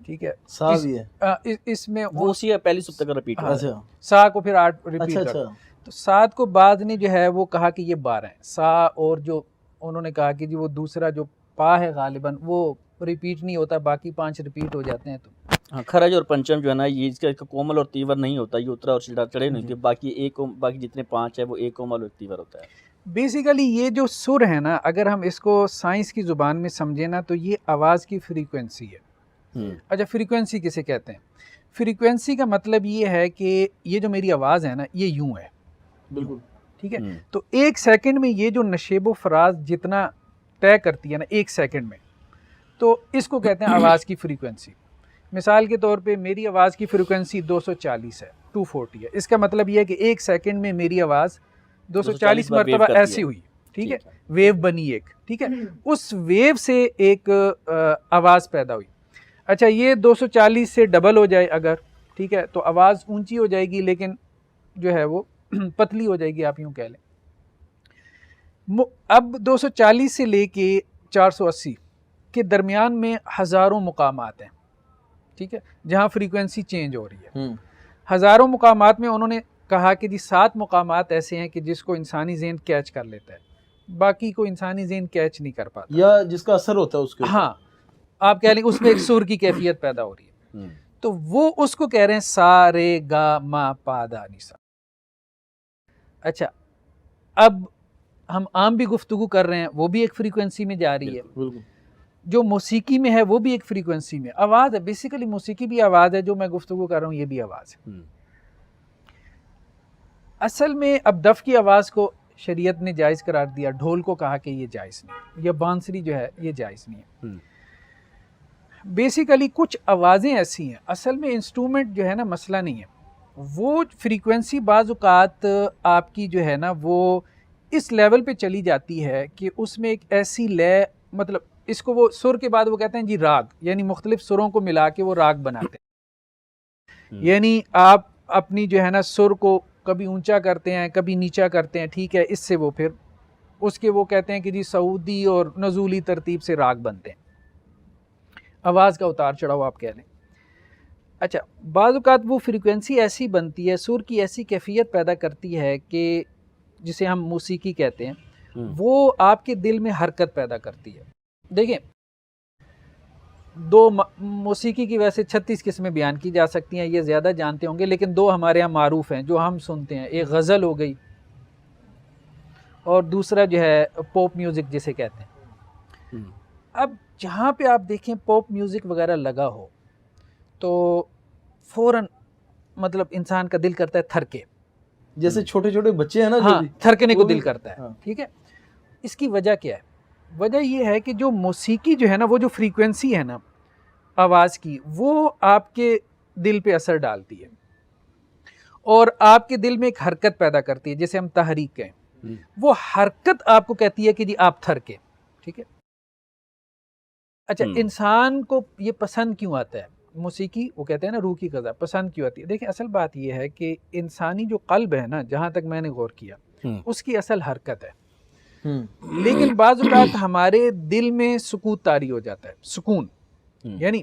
ٹھیک ہے، سا بھی ہے اس میں وہ اسی پہلی سب تک ریپیٹ ہے، اچھا، سا کو پھر 8 ریپیٹ کرو، تو 7 کو بعد نے جو ہے وہ کہا کہ یہ 12 ہیں، سا، اور جو انہوں نے کہا کہ جی وہ دوسرا جو پا ہے غالباً وہ ریپیٹ نہیں ہوتا، باقی 5 ریپیٹ ہو جاتے ہیں۔ تو ہاں، خرج اور پنچم جو ہے نا، یہ اس کا کومل اور تیور نہیں ہوتا، یہ اترا اور چڑھے نہیں ہوتے، باقی جتنے 5 ہے وہ ایک کومل اور تیور ہوتا ہے۔ بیسیکلی یہ جو سر ہے نا، اگر ہم اس کو سائنس کی زبان میں سمجھیں نا تو یہ آواز کی فریکوینسی ہے. اچھا فریکوینسی کسے کہتے ہیں؟ فریکوینسی کا مطلب یہ ہے کہ یہ جو میری آواز ہے نا یہ یوں ہے. بالکل ٹھیک ہے. تو ایک سیکنڈ میں یہ جو نشیب و فراز جتنا طے کرتی ہے نا ایک سیکنڈ میں، تو اس کو کہتے ہیں آواز کی فریکوینسی. مثال کے طور پہ میری آواز کی فریکوینسی 240 ہے، 240 ہے. اس کا مطلب یہ ہے کہ ایک سیکنڈ میں میری آواز 240 مرتبہ ایسی ہوئی. ٹھیک ہے، ویو بنی ایک. ٹھیک ہے، اس ویو سے ایک آواز پیدا ہوئی. اچھا یہ 240 سے ڈبل ہو جائے اگر، ٹھیک ہے، تو آواز اونچی ہو جائے گی لیکن جو ہے وہ پتلی ہو جائے گی، آپ یوں کہہ لیں. اب 240 سے لے کے 480 کے درمیان میں ہزاروں مقامات ہیں. ٹھیک ہے، جہاں فریکوینسی چینج ہو رہی ہے. ہزاروں مقامات میں انہوں نے کہا کہ جی 7 مقامات ایسے ہیں کہ جس کو انسانی ذہن کیچ کر لیتا ہے، باقی کو انسانی ذہن کیچ نہیں کر پاتا، یا جس کا اثر ہوتا ہے اس کے اوپر. ہاں آپ کہہ لیں اس میں ایک سر کی کیفیت پیدا ہو رہی ہے. تو وہ اس کو کہہ رہے ہیں سا رے گا ما پا دا نی سا. اچھا اب ہم عام بھی گفتگو کر رہے ہیں، وہ بھی ایک فریکوینسی میں جا رہی ہے. بالکل جو موسیقی میں ہے وہ بھی ایک فریکوینسی میں. آواز ہے بیسیکلی، موسیقی بھی آواز ہے، جو میں گفتگو کر رہا ہوں یہ بھی آواز ہے. اصل میں اب دف کی آواز کو شریعت نے جائز قرار دیا، ڈھول کو کہا کہ یہ جائز نہیں، یا بانسری جو ہے یہ جائز نہیں ہے. بیسیکلی کچھ آوازیں ایسی ہیں، اصل میں انسٹرومنٹ جو ہے نا مسئلہ نہیں ہے، وہ فریکوینسی بعض اوقات آپ کی جو ہے نا وہ اس لیول پہ چلی جاتی ہے کہ اس میں ایک ایسی لے، مطلب اس کو وہ سر کے بعد وہ کہتے ہیں جی راگ، یعنی مختلف سروں کو ملا کے وہ راگ بناتے ہیں. یعنی آپ اپنی جو ہے نا سر کو کبھی اونچا کرتے ہیں کبھی نیچا کرتے ہیں. ٹھیک ہے، اس سے وہ پھر اس کے وہ کہتے ہیں کہ جی سعودی اور نزولی ترتیب سے راگ بنتے ہیں. آواز کا اتار چڑھاؤ آپ کہہ لیں. اچھا بعض اوقات وہ فریکوینسی ایسی بنتی ہے، سر کی ایسی کیفیت پیدا کرتی ہے کہ جسے ہم موسیقی کہتے ہیں، وہ آپ کے دل میں حرکت پیدا کرتی ہے. دیکھیں موسیقی کی ویسے 36 قسمیں بیان کی جا سکتی ہیں، یہ زیادہ جانتے ہوں گے، لیکن 2 ہمارے ہاں معروف ہیں جو ہم سنتے ہیں. ایک غزل ہو گئی اور دوسرا جو ہے پاپ میوزک جسے کہتے ہیں. اب جہاں پہ آپ دیکھیں پاپ میوزک وغیرہ لگا ہو تو فوراً مطلب انسان کا دل کرتا ہے تھرکے، جیسے چھوٹے چھوٹے بچے ہیں نا، ہاں تھرکنے کو دل کرتا ہے. ہاں. ٹھیک ہے، اس کی وجہ کیا ہے؟ وجہ یہ ہے کہ جو موسیقی جو ہے نا، وہ جو فریکوینسی ہے نا آواز کی، وہ آپ کے دل پہ اثر ڈالتی ہے اور آپ کے دل میں ایک حرکت پیدا کرتی ہے جسے ہم تحریک کہیں. وہ حرکت آپ کو کہتی ہے کہ جی آپ تھرکے. ٹھیک ہے. اچھا انسان کو یہ پسند کیوں آتا ہے موسیقی؟ وہ کہتے ہیں نا روح کی غذا، پسند کیوں آتی ہے؟ دیکھیں اصل بات یہ ہے کہ انسانی جو قلب ہے نا، جہاں تک میں نے غور کیا، اس کی اصل حرکت ہے. لیکن بعض اوقات ہمارے دل میں سکوت طاری ہو جاتا ہے. سکون یعنی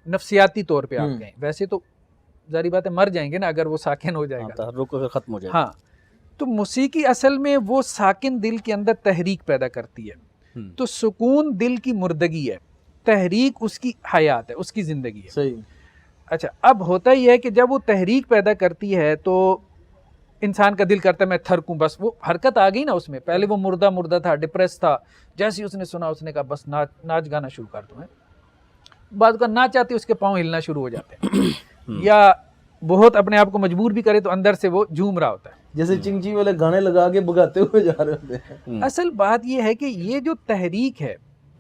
نفسیاتی طور پہ آپ کہیں، ویسے تو ظاہری بات ہے مر جائیں گے نا اگر وہ ساکن ہو جائے گا، تحرک ختم ہو جائے گا. ہاں تو موسیقی اصل میں وہ ساکن دل کے اندر تحریک پیدا کرتی ہے. تو سکون دل کی مردگی ہے، تحریک اس کی حیات ہے، اس کی زندگی ہے. صحیح. اچھا اب ہوتا یہ ہے کہ جب وہ تحریک پیدا کرتی ہے تو انسان کا دل کرتا ہے میں تھرکوں، بس وہ حرکت آ گئی نا اس میں. پہلے وہ مردہ تھا، ڈپریس تھا، جیسے اس نے سنا اس نے کہا بس ناچ گانا شروع کر دوں. بعد کا نہ چاہتے اس کے پاؤں ہلنا شروع ہو جاتے ہیں، یا بہت اپنے آپ کو مجبور بھی کرے تو اندر سے وہ جھوم رہا ہوتا ہے، جیسے چنگچی والے گانے لگا کے بگاتے ہوئے جا رہے ہوتے ہیں. اصل بات یہ ہے کہ یہ جو تحریک ہے،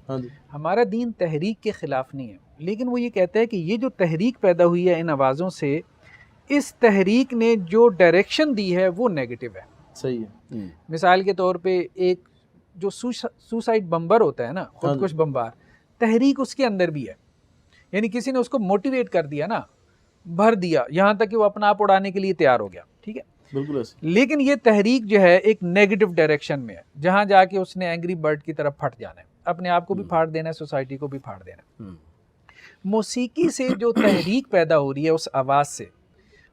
ہاں جی، ہمارا دین تحریک کے خلاف نہیں ہے، لیکن وہ یہ کہتا ہے کہ یہ جو تحریک پیدا ہوئی ہے ان آوازوں سے، اس تحریک نے جو ڈائریکشن دی ہے وہ نیگیٹو ہے. صحیح ہے. مثال کے طور پہ ایک جو سوسائڈ بمبر ہوتا ہے نا، خودکش بمبار، تحریک اس کے اندر بھی ہے. یعنی کسی نے اس کو موٹیویٹ کر دیا نا، بھر دیا یہاں تک کہ وہ اپنا آپ اڑانے کے لیے تیار ہو گیا. ٹھیک ہے، بالکل ایسے. لیکن یہ تحریک جو ہے ایک نیگیٹو ڈائریکشن میں ہے، جہاں جا کے اس نے اینگری برڈ کی طرف پھٹ جانا ہے، اپنے آپ کو بھی پھاڑ دینا ہے، سوسائٹی کو بھی پھاڑ دینا ہے. موسیقی سے جو تحریک پیدا ہو رہی ہے اس آواز سے،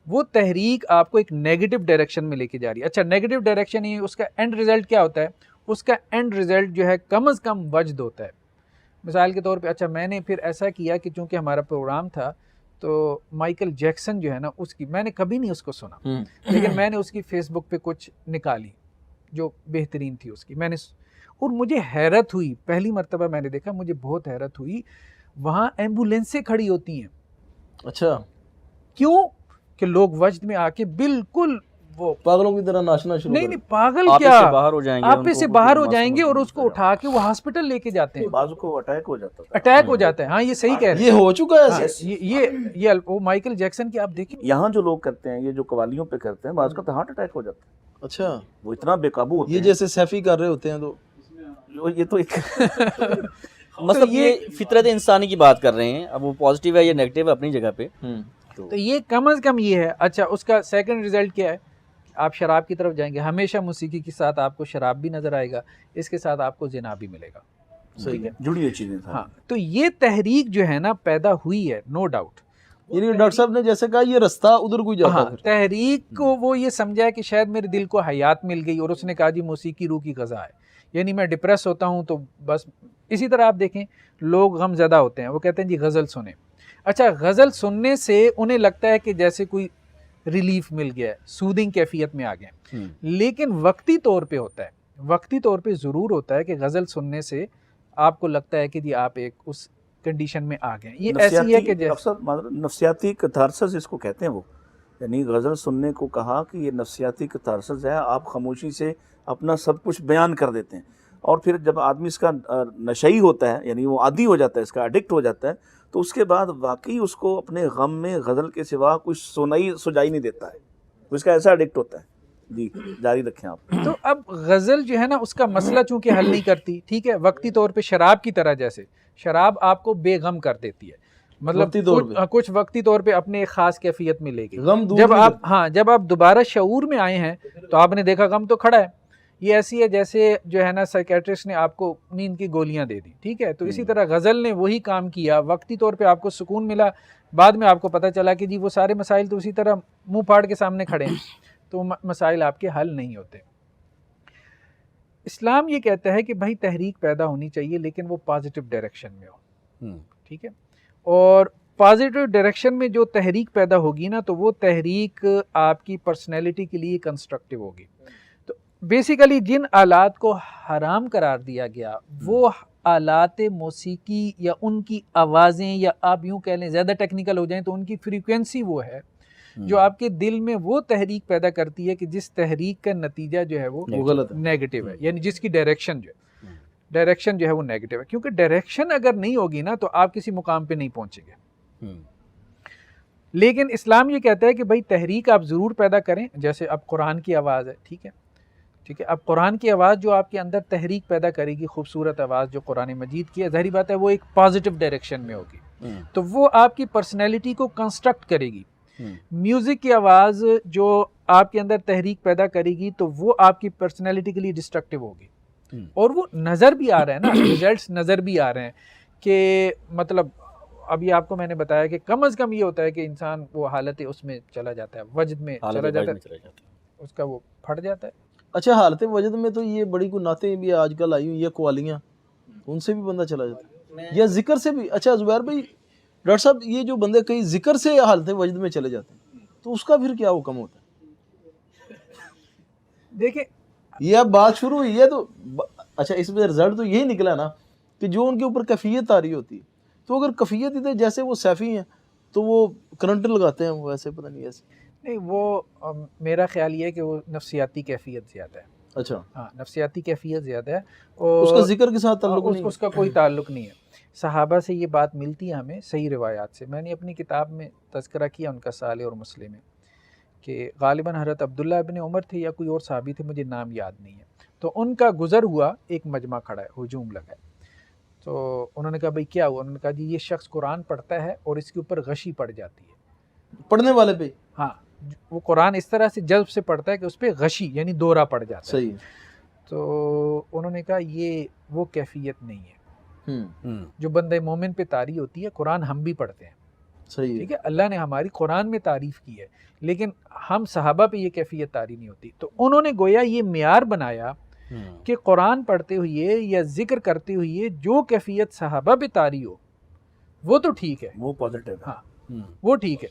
وہ تحریک آپ کو ایک نیگیٹو ڈائریکشن میں لے کے جا رہی ہے. اچھا نیگیٹو ڈائریکشن ہی اس کا اینڈ ریزلٹ کیا ہوتا ہے؟ اس کا اینڈ ریزلٹ جو ہے کم از کم وجد ہوتا ہے. مثال کے طور پہ اچھا میں نے پھر ایسا کیا کہ چونکہ ہمارا پروگرام تھا تو مائیکل جیکسن جو ہے نا، اس کی میں نے کبھی نہیں اس کو سنا، لیکن میں نے اس کی فیس بک پہ کچھ نکالی. جو بہترین تھی اس کی. میں نے اور مجھے حیرت ہوئی, پہلی مرتبہ میں نے دیکھا, مجھے بہت حیرت ہوئی, وہاں ایمبولینسیں کھڑی ہوتی ہیں. اچھا, کیوں کہ لوگ وجد میں آ کے بالکل وہ پاگلوں کی طرح ناچنا شروع نہیں کر نہیں پاگل آپے کیا, سے باہر ہو جائیں گے, آپے سے باہر ہو جائیں گے اور اس کو اٹھا کے وہ ہاسپٹل لے کے جاتے ہیں. بعض کو اٹیک ہو جاتا ہے, اٹیک ہو جاتا ہے. ہاں یہ صحیح کہہ رہے ہیں. یہ ہو چکا ہے ایسے. یہ وہ مائیکل جیکسن کی آپ دیکھیں, یہاں جو لوگ کرتے ہیں, یہ جو قوالیوں پہ کرتے ہیں, بعض کا تو ہارٹ اٹیک ہو جاتا ہے. اچھا, وہ اتنا بے قابو ہوتے یہ ہیں. جیسے سیفی کر رہے ہوتے ہیں تو یہ تو ایک مطلب یہ فطرت انسانی کی بات کر رہے ہیں. اب وہ پازیٹیو ہے یا نیگیٹو ہے اپنی جگہ پہ. تو یہ کم از کم یہ ہے. اچھا, اس کا سیکنڈ رزلٹ کیا ہے؟ آپ شراب کی طرف جائیں گے, ہمیشہ موسیقی کے ساتھ آپ کو شراب بھی نظر آئے گا, اس کے ساتھ آپ کو زنا بھی ملے گا. صحیح ہے, جڑی ہوئی چیزیں. ہاں, تو یہ تحریک جو ہے نا پیدا ہوئی ہے, نو ڈاؤٹ. یعنی ڈاکٹر صاحب نے جیسے کہا یہ رستہ ادھر کو جاتا ہے. تحریک کو وہ یہ سمجھا کہ شاید میرے دل کو حیات مل گئی, اور اس نے کہا جی موسیقی روح کی غذا ہے. یعنی میں ڈپریس ہوتا ہوں تو بس. اسی طرح آپ دیکھیں لوگ غم زدہ ہوتے ہیں, وہ کہتے ہیں جی غزل سنیں. اچھا, غزل سننے سے انہیں لگتا ہے کہ جیسے کوئی ریلیف مل گیا ہے, سودنگ کیفیت میں آ گئے. لیکن وقتی طور پہ ہوتا ہے, وقتی طور پہ ضرور ہوتا ہے کہ غزل سننے سے آپ کو لگتا ہے کہ جی آپ ایک اس کنڈیشن میں آ گئے. یہ ایسی ہے کہ نفسیاتی کتھارسس اس کو کہتے ہیں وہ. یعنی غزل سننے کو کہا کہ یہ نفسیاتی کتھارسس ہے, آپ خاموشی سے اپنا سب کچھ بیان کر دیتے ہیں. اور پھر جب آدمی اس کا نشئی ہوتا ہے, یعنی وہ عادی ہو جاتا ہے, اس کا ایڈکٹ ہو جاتا ہے, تو اس کے بعد واقعی اس کو اپنے غم میں غزل کے سوا کچھ سجائی نہیں دیتا ہے. اس کا ایسا ایڈکٹ ہوتا ہے. جی جاری رکھیں آپ. تو اب غزل جو ہے نا اس کا مسئلہ چونکہ حل نہیں کرتی, ٹھیک ہے, وقتی طور پہ شراب کی طرح, جیسے شراب آپ کو بے غم کر دیتی ہے, مطلب کچھ وقتی طور پہ اپنے ایک خاص کیفیت میں لے گئی. جب آپ دوبارہ شعور میں آئے ہیں تو آپ نے دیکھا غم تو کھڑا ہے. یہ ایسی ہے جیسے جو ہے نا سائیکیٹرسٹ نے آپ کو نیند کی گولیاں دے دی, ٹھیک ہے, تو اسی طرح غزل نے وہی کام کیا. وقتی طور پہ آپ کو سکون ملا, بعد میں آپ کو پتہ چلا کہ جی وہ سارے مسائل تو اسی طرح منہ پھاڑ کے سامنے کھڑے ہیں, تو مسائل آپ کے حل نہیں ہوتے. اسلام یہ کہتا ہے کہ بھائی تحریک پیدا ہونی چاہیے, لیکن وہ پازیٹیو ڈائریکشن میں ہو, ٹھیک ہے. اور پازیٹیو ڈائریکشن میں جو تحریک پیدا ہوگی نا, تو وہ تحریک آپ کی پرسنالٹی کے لیے کنسٹرکٹیو ہوگی. تو بیسیکلی جن آلات کو حرام قرار دیا گیا وہ آلات موسیقی یا ان کی آوازیں, یا آپ یوں کہہ لیں زیادہ ٹیکنیکل ہو جائیں تو ان کی فریکوینسی وہ ہے جو آپ کے دل میں وہ تحریک پیدا کرتی ہے کہ جس تحریک کا نتیجہ جو ہے وہ غلط نیگیٹو ہے, یعنی جس کی ڈائریکشن جو ہے وہ نیگیٹو ہے. کیونکہ ڈائریکشن اگر نہیں ہوگی نا تو آپ کسی مقام پہ نہیں پہنچیں گے. لیکن اسلام یہ کہتا ہے کہ بھائی تحریک آپ ضرور پیدا کریں, جیسے اب قرآن کی آواز ہے, ٹھیک ہے, اب قرآن کی آواز جو آپ کے اندر تحریک پیدا کرے گی, خوبصورت آواز جو قرآن مجید کی ہے, ظاہری بات ہے وہ ایک پازیٹیو ڈائریکشن میں ہوگی, تو وہ آپ کی پرسنالٹی کو کنسٹرکٹ کرے گی. میوزک کی آواز جو آپ کے اندر تحریک پیدا کرے گی تو وہ آپ کی پرسنالٹی کے لیے ڈسٹرکٹیو ہوگی. اور وہ نظر بھی آ رہا ہے نا, ریزلٹس نظر بھی آ رہے ہیں کہ مطلب ابھی آپ کو میں نے بتایا کہ کم از کم یہ ہوتا ہے کہ انسان وہ حالت اس میں چلا جاتا ہے, وجد میں چلا جاتا ہے, اس کا وہ پھٹ جاتا ہے. اچھا, حالت وجد میں تو یہ بڑی کو نعتیں بھی آج کل آئی ہوئی, یہ قوالیاں, ان سے بھی بندہ چلا جاتا ہے, یا ذکر سے بھی. اچھا زبیر بھائی, ڈاکٹر صاحب یہ جو بندے کئی ذکر سے حالت وجد میں چلے جاتے ہیں تو اس کا پھر کیا حکم ہوتا ہے؟ دیکھیں یہ اب بات شروع ہوئی ہے تو اچھا اس میں رزلٹ تو یہی نکلا نا کہ جو ان کے اوپر کیفیت آ رہی ہوتی ہے, تو اگر کیفیت ہی جیسے وہ سیفی ہیں تو وہ کرنٹ لگاتے ہیں, وہ ایسے پتہ نہیں ایسے نہیں, وہ میرا خیال یہ ہے کہ وہ نفسیاتی کیفیت زیادہ ہے. اچھا, ہاں نفسیاتی کیفیت زیادہ ہے, اور اس کا ذکر کے ساتھ تعلق نہیں, اس کا کوئی تعلق نہیں ہے. صحابہ سے یہ بات ملتی ہے ہمیں صحیح روایات سے. میں نے اپنی کتاب میں تذکرہ کیا ان کا صالح اور مسلم میں, کہ غالباً حضرت عبداللہ ابن عمر تھے یا کوئی اور صحابی تھے, مجھے نام یاد نہیں ہے. تو ان کا گزر ہوا, ایک مجمع کھڑا ہے, ہجوم لگا ہے, تو انہوں نے کہا بھئی کیا ہوا؟ انہوں نے کہا جی یہ شخص قرآن پڑھتا ہے اور اس کے اوپر غشی پڑ جاتی ہے. پڑھنے والے پہ؟ ہاں, وہ قرآن اس طرح سے جذب سے پڑھتا ہے کہ اس پہ غشی یعنی دورہ پڑ جاتا ہے. صحیح. تو انہوں نے کہا یہ وہ کیفیت نہیں ہے جو بندہ مومن پہ طاری ہوتی ہے. قرآن ہم بھی پڑھتے ہیں, صحیح, ٹھیک ہے, اللہ نے ہماری قرآن میں تعریف کی ہے, لیکن ہم صحابہ پہ یہ کیفیت طاری نہیں ہوتی. تو انہوں نے گویا یہ معیار بنایا کہ قرآن پڑھتے ہوئے یا ذکر کرتے ہوئے جو کیفیت صحابہ پہ طاری ہو وہ تو ٹھیک ہے, وہ پازیٹیو, ہاں وہ ٹھیک ہے,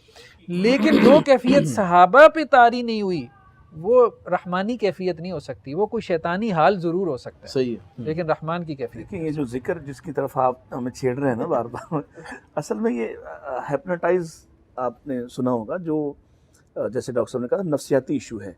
لیکن جو کیفیت صحابہ پہ طاری نہیں ہوئی وہ رحمانی کیفیت نہیں ہو سکتی، وہ کوئی شیطانی حال ضرور ہو سکتا ہے، صحیح ہے. لیکن رحمان کی کیفیت. دیکھیں یہ جو ذکر جس کی طرف آپ ہمیں چھیڑ رہے ہیں نا بار بار، اصل میں یہ ہیپناٹائز آپ نے سنا ہوگا، جو جیسے ڈاکٹر صاحب نے کہا نفسیاتی ایشو ہے،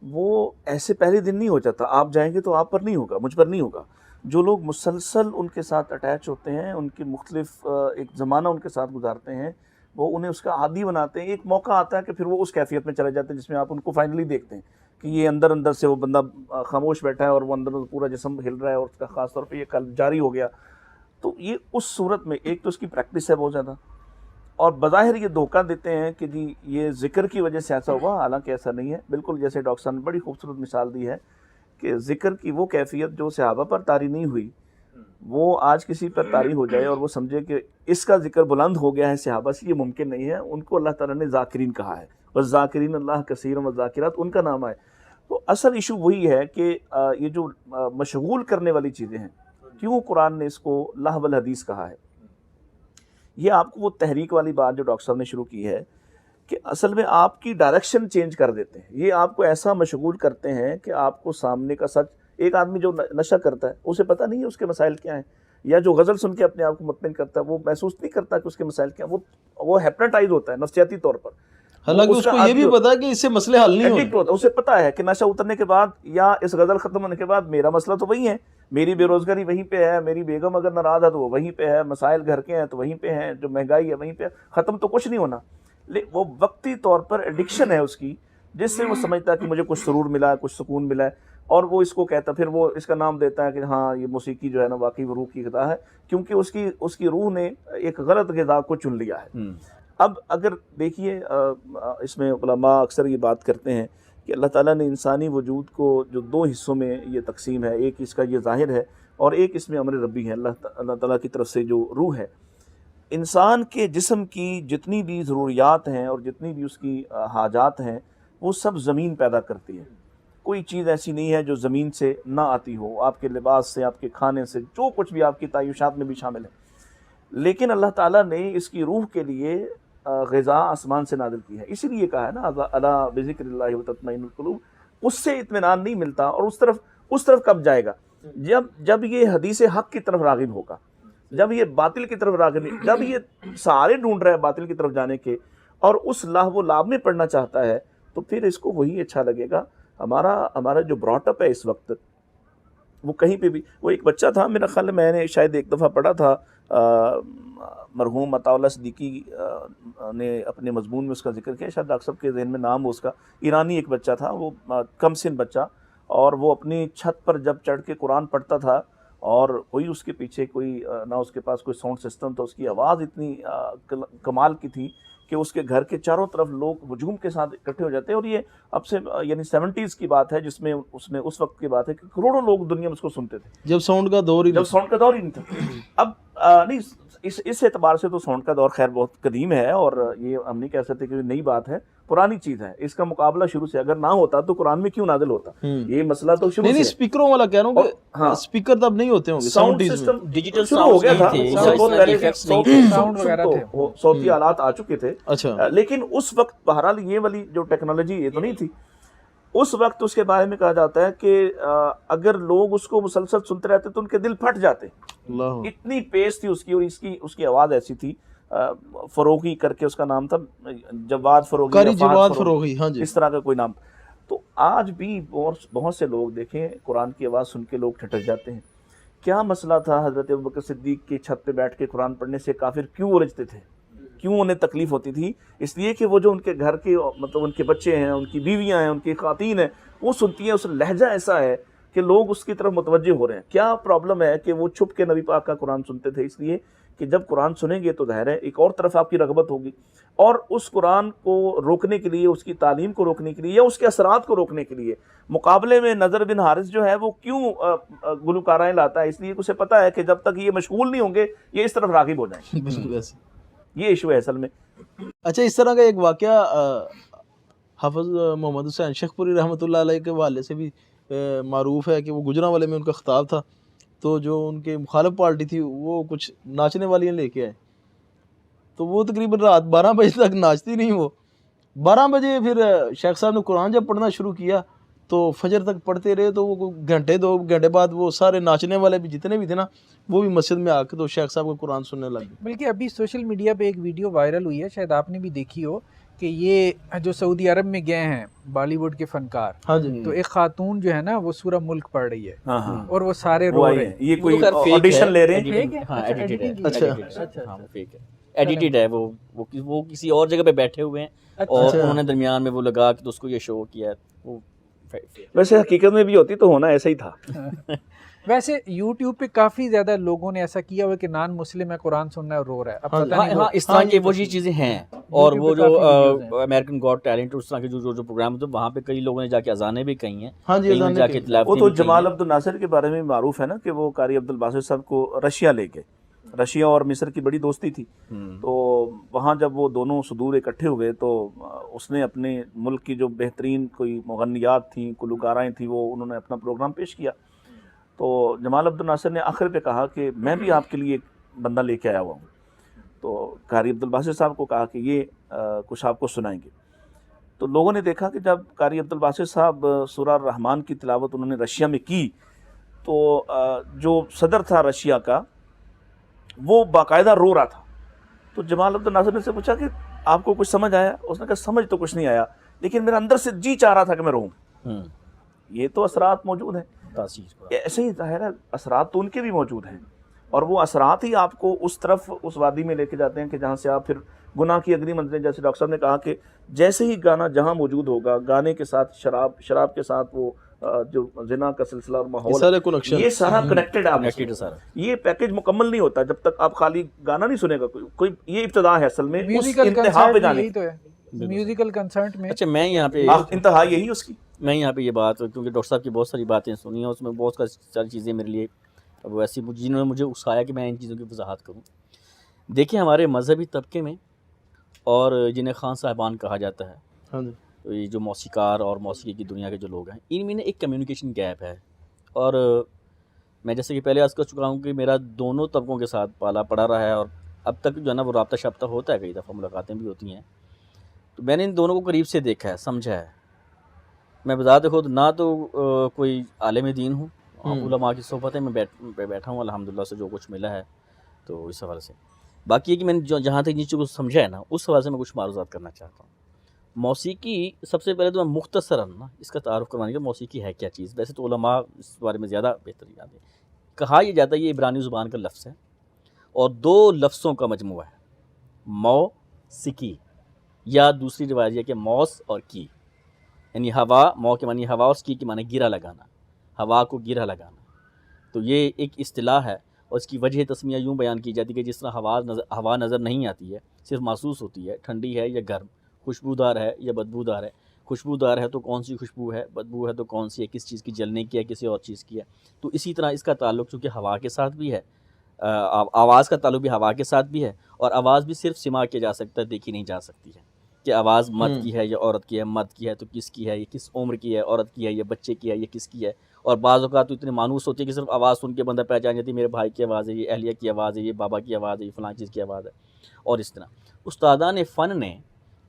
وہ ایسے پہلے دن نہیں ہو جاتا. آپ جائیں گے تو آپ پر نہیں ہوگا، مجھ پر نہیں ہوگا. جو لوگ مسلسل ان کے ساتھ اٹیچ ہوتے ہیں، ان کی مختلف ایک زمانہ ان کے ساتھ گزارتے ہیں، وہ انہیں اس کا عادی بناتے ہیں. ایک موقع آتا ہے کہ پھر وہ اس کیفیت میں چلے جاتے ہیں جس میں آپ ان کو فائنلی دیکھتے ہیں کہ یہ اندر اندر سے وہ بندہ خاموش بیٹھا ہے اور وہ اندر پورا جسم ہل رہا ہے، اور اس کا خاص طور پہ یہ قلب جاری ہو گیا. تو یہ اس صورت میں ایک تو اس کی پریکٹس ہے بہت زیادہ، اور بظاہر یہ دھوکہ دیتے ہیں کہ جی یہ ذکر کی وجہ سے ایسا ہوا، حالانکہ ایسا نہیں ہے. بالکل جیسے ڈاکٹر صاحب نے بڑی خوبصورت مثال دی ہے کہ ذکر کی وہ کیفیت جو صحابہ پر طاری نہیں ہوئی، وہ آج کسی پر طاری ہو جائے اور وہ سمجھے کہ اس کا ذکر بلند ہو گیا ہے صحابہ سے، یہ ممکن نہیں ہے. ان کو اللہ تعالیٰ نے ذاکرین کہا ہے، والذاکرین اللہ کثیرا والذاکرات ان کا نام ہے. تو اصل ایشو وہی ہے کہ یہ جو مشغول کرنے والی چیزیں ہیں، کیوں قرآن نے اس کو لہو الحدیث کہا ہے. یہ آپ کو وہ تحریک والی بات جو ڈاکٹر صاحب نے شروع کی ہے کہ اصل میں آپ کی ڈائریکشن چینج کر دیتے ہیں. یہ آپ کو ایسا مشغول کرتے ہیں کہ آپ کو سامنے کا سچ، ایک آدمی جو نشہ کرتا ہے اسے پتہ نہیں ہے اس کے مسائل کیا ہیں، یا جو غزل سن کے اپنے آپ کو مطمئن کرتا ہے وہ محسوس نہیں کرتا کہ اس کے مسائل کیا ہیں. وہ ہیپناٹائز ہوتا ہے نفسیاتی طور پر، حالانکہ اس کو یہ بھی پتا ہے کہ اس سے مسئلے حل نہیں ایڈکٹ ہوتا ہے. اسے پتا ہے کہ نشہ اترنے کے بعد یا اس غزل ختم ہونے کے بعد میرا مسئلہ تو وہی ہے، میری بے روزگاری وہیں پہ ہے، میری بیگم اگر ناراض ہے تو وہ وہیں پہ ہے، مسائل گھر کے ہیں تو وہیں پہ ہیں، جو مہنگائی ہے وہیں پہ ہے. ختم تو کچھ نہیں ہونا، وہ وقتی طور پر ایڈکشن ہے اس کی، جس سے وہ سمجھتا ہے کہ مجھے کچھ سرور ملا ہے، کچھ سکون ملا ہے، اور وہ اس کو کہتا ہے، پھر وہ اس کا نام دیتا ہے کہ ہاں یہ موسیقی جو ہے نا واقعی وہ روح کی غذا ہے، کیونکہ اس کی روح نے ایک غلط غذا کو چن لیا ہے. اب اگر دیکھیے اس میں علماء اکثر یہ بات کرتے ہیں کہ اللہ تعالیٰ نے انسانی وجود کو جو دو حصوں میں یہ تقسیم ہے، ایک اس کا یہ ظاہر ہے اور ایک اس میں امر ربی ہے، اللہ تعالیٰ کی طرف سے جو روح ہے. انسان کے جسم کی جتنی بھی ضروریات ہیں اور جتنی بھی اس کی حاجات ہیں وہ سب زمین پیدا کرتی ہے. کوئی چیز ایسی نہیں ہے جو زمین سے نہ آتی ہو، آپ کے لباس سے، آپ کے کھانے سے، جو کچھ بھی آپ کی تعیشات میں بھی شامل ہے. لیکن اللہ تعالیٰ نے اس کی روح کے لیے غذا آسمان سے نازل کی ہے. اسی لیے کہا ہے نا الا بذکر اللہ وتطمئن القلوب، اس سے اطمینان نہیں ملتا. اور اس طرف کب جائے گا؟ جب یہ حدیث حق کی طرف راغب ہوگا، جب یہ باطل کی طرف راغب نہیں، جب یہ سارے ڈھونڈ رہے ہیں باطل کی طرف جانے کے اور اس لہو و لعب میں پڑنا چاہتا ہے، تو پھر اس کو وہی اچھا لگے گا. ہمارا جو براٹ اپ ہے اس وقت، وہ کہیں پہ بھی، وہ ایک بچہ تھا میرا خیال میں نے شاید ایک دفعہ پڑھا تھا، مرحوم عطا اللہ صدیقی نے اپنے مضمون میں اس کا ذکر کیا، شاید ڈاکٹر صاحب کے ذہن میں نام ہو اس کا. ایرانی ایک بچہ تھا، وہ کم سن بچہ، اور وہ اپنی چھت پر جب چڑھ کے قرآن پڑھتا تھا اور کوئی اس کے پیچھے کوئی نہ اس کے پاس کوئی ساؤنڈ سسٹم، تو اس کی آواز اتنی کمال کی تھی کہ اس کے گھر کے چاروں طرف لوگ ہجوم کے ساتھ اکٹھے ہو جاتے ہیں. اور یہ اب سے یعنی 70s کی بات ہے، جس میں اس وقت کی بات ہے کہ کروڑوں لوگ دنیا میں اس کو سنتے تھے، جب ساؤنڈ کا دور ہی نہیں تھا. اب نہیں، اس اعتبار سے تو ساؤنڈ کا دور خیر بہت قدیم ہے، اور یہ ہم نہیں کہہ سکتے کہ نئی بات ہے، پرانی چیز ہے. اس کا مقابلہ شروع سے اگر نہ ہوتا تو قرآن میں کیوں نازل ہوتا؟ یہ مسئلہ تو شروع سے اسپیکروں والا کہہ رہا ہوں کہ ہاں اسپیکر تب نہیں ہوتے ہوں گے، ساؤنڈ سسٹم ڈیجیٹل شروع ہو گیا تھا، صوتی آلات آ چکے تھے. اچھا، لیکن اس وقت بہرحال یہ والی جو ٹیکنالوجی یہ تو نہیں تھی. اس وقت اس کے بارے میں کہا جاتا ہے کہ اگر لوگ اس کو مسلسل سنتے رہتے تو ان کے دل پھٹ جاتے. اتنی پیس تھی اس کی، اور اس کی آواز ایسی تھی. فروغی کر کے اس کا نام تھا، جواد فروغی، ہاں جی، اس طرح کا کوئی نام. تو آج بھی بہت سے لوگ دیکھیں قرآن کی آواز سن کے لوگ ٹھٹک جاتے ہیں. کیا مسئلہ تھا حضرت ابوبکر صدیق کی چھت پہ بیٹھ کے قرآن پڑھنے سے کافر کیوں الجھتے تھے، کیوں انہیں تکلیف ہوتی تھی؟ اس لیے کہ وہ جو ان کے گھر کے مطلب ان کے بچے ہیں، ان کی بیویاں ہیں، ان کی خواتین ہیں، وہ سنتی ہیں، اس لہجہ ایسا ہے کہ لوگ اس کی طرف متوجہ ہو رہے ہیں. کیا پرابلم ہے کہ وہ چھپ کے نبی پاک کا قرآن سنتے تھے؟ اس لیے کہ جب قرآن سنیں گے تو ظاہر ہے ایک اور طرف آپ کی رغبت ہوگی، اور اس قرآن کو روکنے کے لیے، اس کی تعلیم کو روکنے کے لیے یا اس کے اثرات کو روکنے کے لیے مقابلے میں نضر بن حارث جو ہے وہ کیوں گلوکارائیں لاتا ہے؟ اس لیے اسے پتا ہے کہ جب تک یہ مشغول نہیں ہوں گے یہ اس طرف راغب ہو جائیں. بالکل ایسے یہ ایشو ہے اصل میں. اچھا، اس طرح کا ایک واقعہ حافظ محمد حسین شیخ پوری رحمۃ اللہ علیہ کے حوالے سے بھی معروف ہے کہ وہ گجرانوالے میں ان کا خطاب تھا، تو جو ان کے مخالف پارٹی تھی وہ کچھ ناچنے والیاں لے کے آئے، تو وہ تقریباً رات 12 بجے تک ناچتی نہیں وہ، 12 بجے پھر شیخ صاحب نے قرآن جب پڑھنا شروع کیا تو فجر تک پڑھتے رہے, تو وہ گھنٹے 2 گھنٹے بعد وہ سارے ناچنے والے بھی جتنے بھی تھے نا وہ بھی مسجد میں آ کے تو شیخ صاحب کا قرآن سننے لگ گئے. بلکہ ابھی سوشل میڈیا پہ ایک ویڈیو وائرل ہوئی ہے, شاید آپ نے بھی دیکھی ہو, کہ یہ جو سعودی عرب میں گئے ہیں بالی ووڈ کے فنکار, ہاں جی, تو ایک خاتون جو ہے نا وہ سورہ ملک پڑھ رہی ہے ہاں ہاں, اور وہ سارے رو رہے ہیں. یہ کوئی آڈیشن لے رہے ہیں. ہاں ایڈیٹڈ ہے, اچھا ہاں فیک ہے, ایڈیٹڈ ہے, وہ کسی اور جگہ پہ بیٹھے ہوئے ہیں اور انہوں نے درمیان میں وہ لگا کہ اس کو یہ شو کیا ہے. وہ ویسے حقیقت میں بھی ہوتی تو ہونا ایسا ہی تھا. ویسے یوٹیوب پہ کافی زیادہ لوگوں نے ایسا کیا ہوا کہ نان مسلم ہے قرآن سننا ہے اور رو رہا ہے. اب پتہ نہیں ہاں اس طرح کی وہ چیزیں ہیں. اور وہ جو امریکن گاٹ ٹیلنٹ اس طرح کے جو پروگرام ہوتے ہیں وہاں پہ کئی لوگوں نے جا کے اذانیں بھی کہی ہیں. ہاں جی, کئی نے جا کے وہ تو جمال عبد الناصر کے بارے میں معروف ہے نا کہ وہ قاری عبد الباسط صاحب کو رشیا لے گئے. رشیا اور مصر کی بڑی دوستی تھی, تو وہاں جب وہ دونوں صدور اکٹھے ہوئے تو اس نے اپنے ملک کی جو بہترین کوئی مغنیات تھیں, گلوکارائیں تھیں, وہ انہوں نے اپنا پروگرام پیش کیا. تو جمال عبد الناصر نے آخر پہ کہا کہ میں بھی آپ کے لیے ایک بندہ لے کے آیا ہوا ہوں. تو قاری عبد الباسط صاحب کو کہا کہ یہ کچھ آپ کو سنائیں گے. تو لوگوں نے دیکھا کہ جب قاری عبد الباسط صاحب سورہ الرحمن کی تلاوت انہوں نے رشیا میں کی تو جو صدر تھا رشیا کا وہ باقاعدہ رو رہا تھا. تو جمال عبد الناصر نے سے پوچھا کہ آپ کو کچھ سمجھ آیا؟ اس نے کہا سمجھ تو کچھ نہیں آیا, لیکن میرا اندر سے جی چاہ رہا تھا کہ میں روؤں. یہ تو اثرات موجود ہیں, ایسے ہی ظاہر ہے اثرات تو ان کے بھی موجود ہیں, اور وہ اثرات ہی آپ کو اس طرف اس وادی میں لے کے جاتے ہیں کہ جہاں سے آپ پھر گناہ کی اگلی منزلیں, جیسے ڈاکٹر صاحب نے کہا کہ جیسے ہی گانا جہاں موجود ہوگا, گانے کے ساتھ شراب کے ساتھ وہ جو زنا کا سلسلہ اور ماحول, یہ سارا کنیکٹڈ ہے. یہ پیکج مکمل نہیں ہوتا جب تک آپ خالی گانا نہیں سنے گا. کوئی یہ ابتدا ہے اصل میں اس انتہا پہ جانے کی. میوزیکل کنسرٹ میں اچھا میں یہاں پہ انتہا یہی اس کی. میں یہاں پہ یہ بات, کیونکہ ڈاکٹر صاحب کی بہت ساری باتیں سنی ہیں, اس میں بہت ساری چیزیں میرے لیے وہ ایسی جنہوں نے مجھے اکسایا کہ میں ان چیزوں کی وضاحت کروں. دیکھیں ہمارے مذہبی طبقے میں اور جنہیں خان صاحبان کہا جاتا ہے, یہ جو موسیقار اور موسیقی کی دنیا کے جو لوگ ہیں, ان میں ایک کمیونیکیشن گیپ ہے. اور میں جیسے کہ پہلے عرض کر چکا ہوں کہ میرا دونوں طبقوں کے ساتھ پالا پڑا رہا ہے, اور اب تک جو ہے نا وہ رابطہ شابطہ ہوتا ہے, کئی دفعہ ملاقاتیں بھی ہوتی ہیں. تو میں نے ان دونوں کو قریب سے دیکھا ہے, سمجھا ہے. میں بذات خود نہ تو کوئی عالم دین ہوں, علماء کی صحبت ہے, میں بیٹھا ہوں الحمدللہ سے جو کچھ ملا ہے, تو اس حوالے سے. باقی یہ کہ میں نے جہاں تک جن چیزوں کو سمجھا ہے نا اس حوالے سے میں کچھ معروضات کرنا چاہتا ہوں. موسیقی سب سے پہلے تو میں مختصراً نا اس کا تعارف کروانے کا, موسیقی ہے کیا چیز. ویسے تو علماء اس بارے میں زیادہ بہتر جانتے ہیں. کہا یہ جاتا ہے یہ عبرانی زبان کا لفظ ہے اور 2 لفظوں کا مجموعہ ہے, موسیقی, یا دوسری روایت یہ کہ موس اور کی, یعنی ہوا, مو کے معنی ہوا, اس کی معنی گرہ لگانا, ہوا کو گرہ لگانا. تو یہ ایک اصطلاح ہے, اور اس کی وجہ تسمیہ یوں بیان کی جاتی ہے کہ جس طرح ہوا نظر نہیں آتی ہے, صرف محسوس ہوتی ہے, ٹھنڈی ہے یا گرم, خوشبودار ہے یا بدبودار ہے. خوشبودار ہے تو کون سی خوشبو ہے, بدبو ہے تو کون سی ہے, کس چیز کی جلنے کی ہے, کسی اور چیز کی ہے. تو اسی طرح اس کا تعلق چونکہ ہوا کے ساتھ بھی ہے, آواز کا تعلق بھی ہوا کے ساتھ بھی ہے, اور آواز بھی صرف سماع کیا جا سکتا ہے, دیکھی نہیں جا سکتی ہے. کہ آواز مرد کی ہے یا عورت کی ہے, مرد کی ہے تو کس کی ہے, یہ کس عمر کی ہے, عورت کی ہے یا بچے کی ہے, یہ کس کی ہے. اور بعض اوقات تو اتنے مانوس ہوتی ہے کہ صرف آواز سن کے بندہ پہچان جاتی ہے, میرے بھائی کی آواز ہے, یہ اہلیہ کی آواز ہے, یہ بابا کی آواز ہے, یہ فلاں چیز کی آواز ہے. اور اس طرح استادان فن نے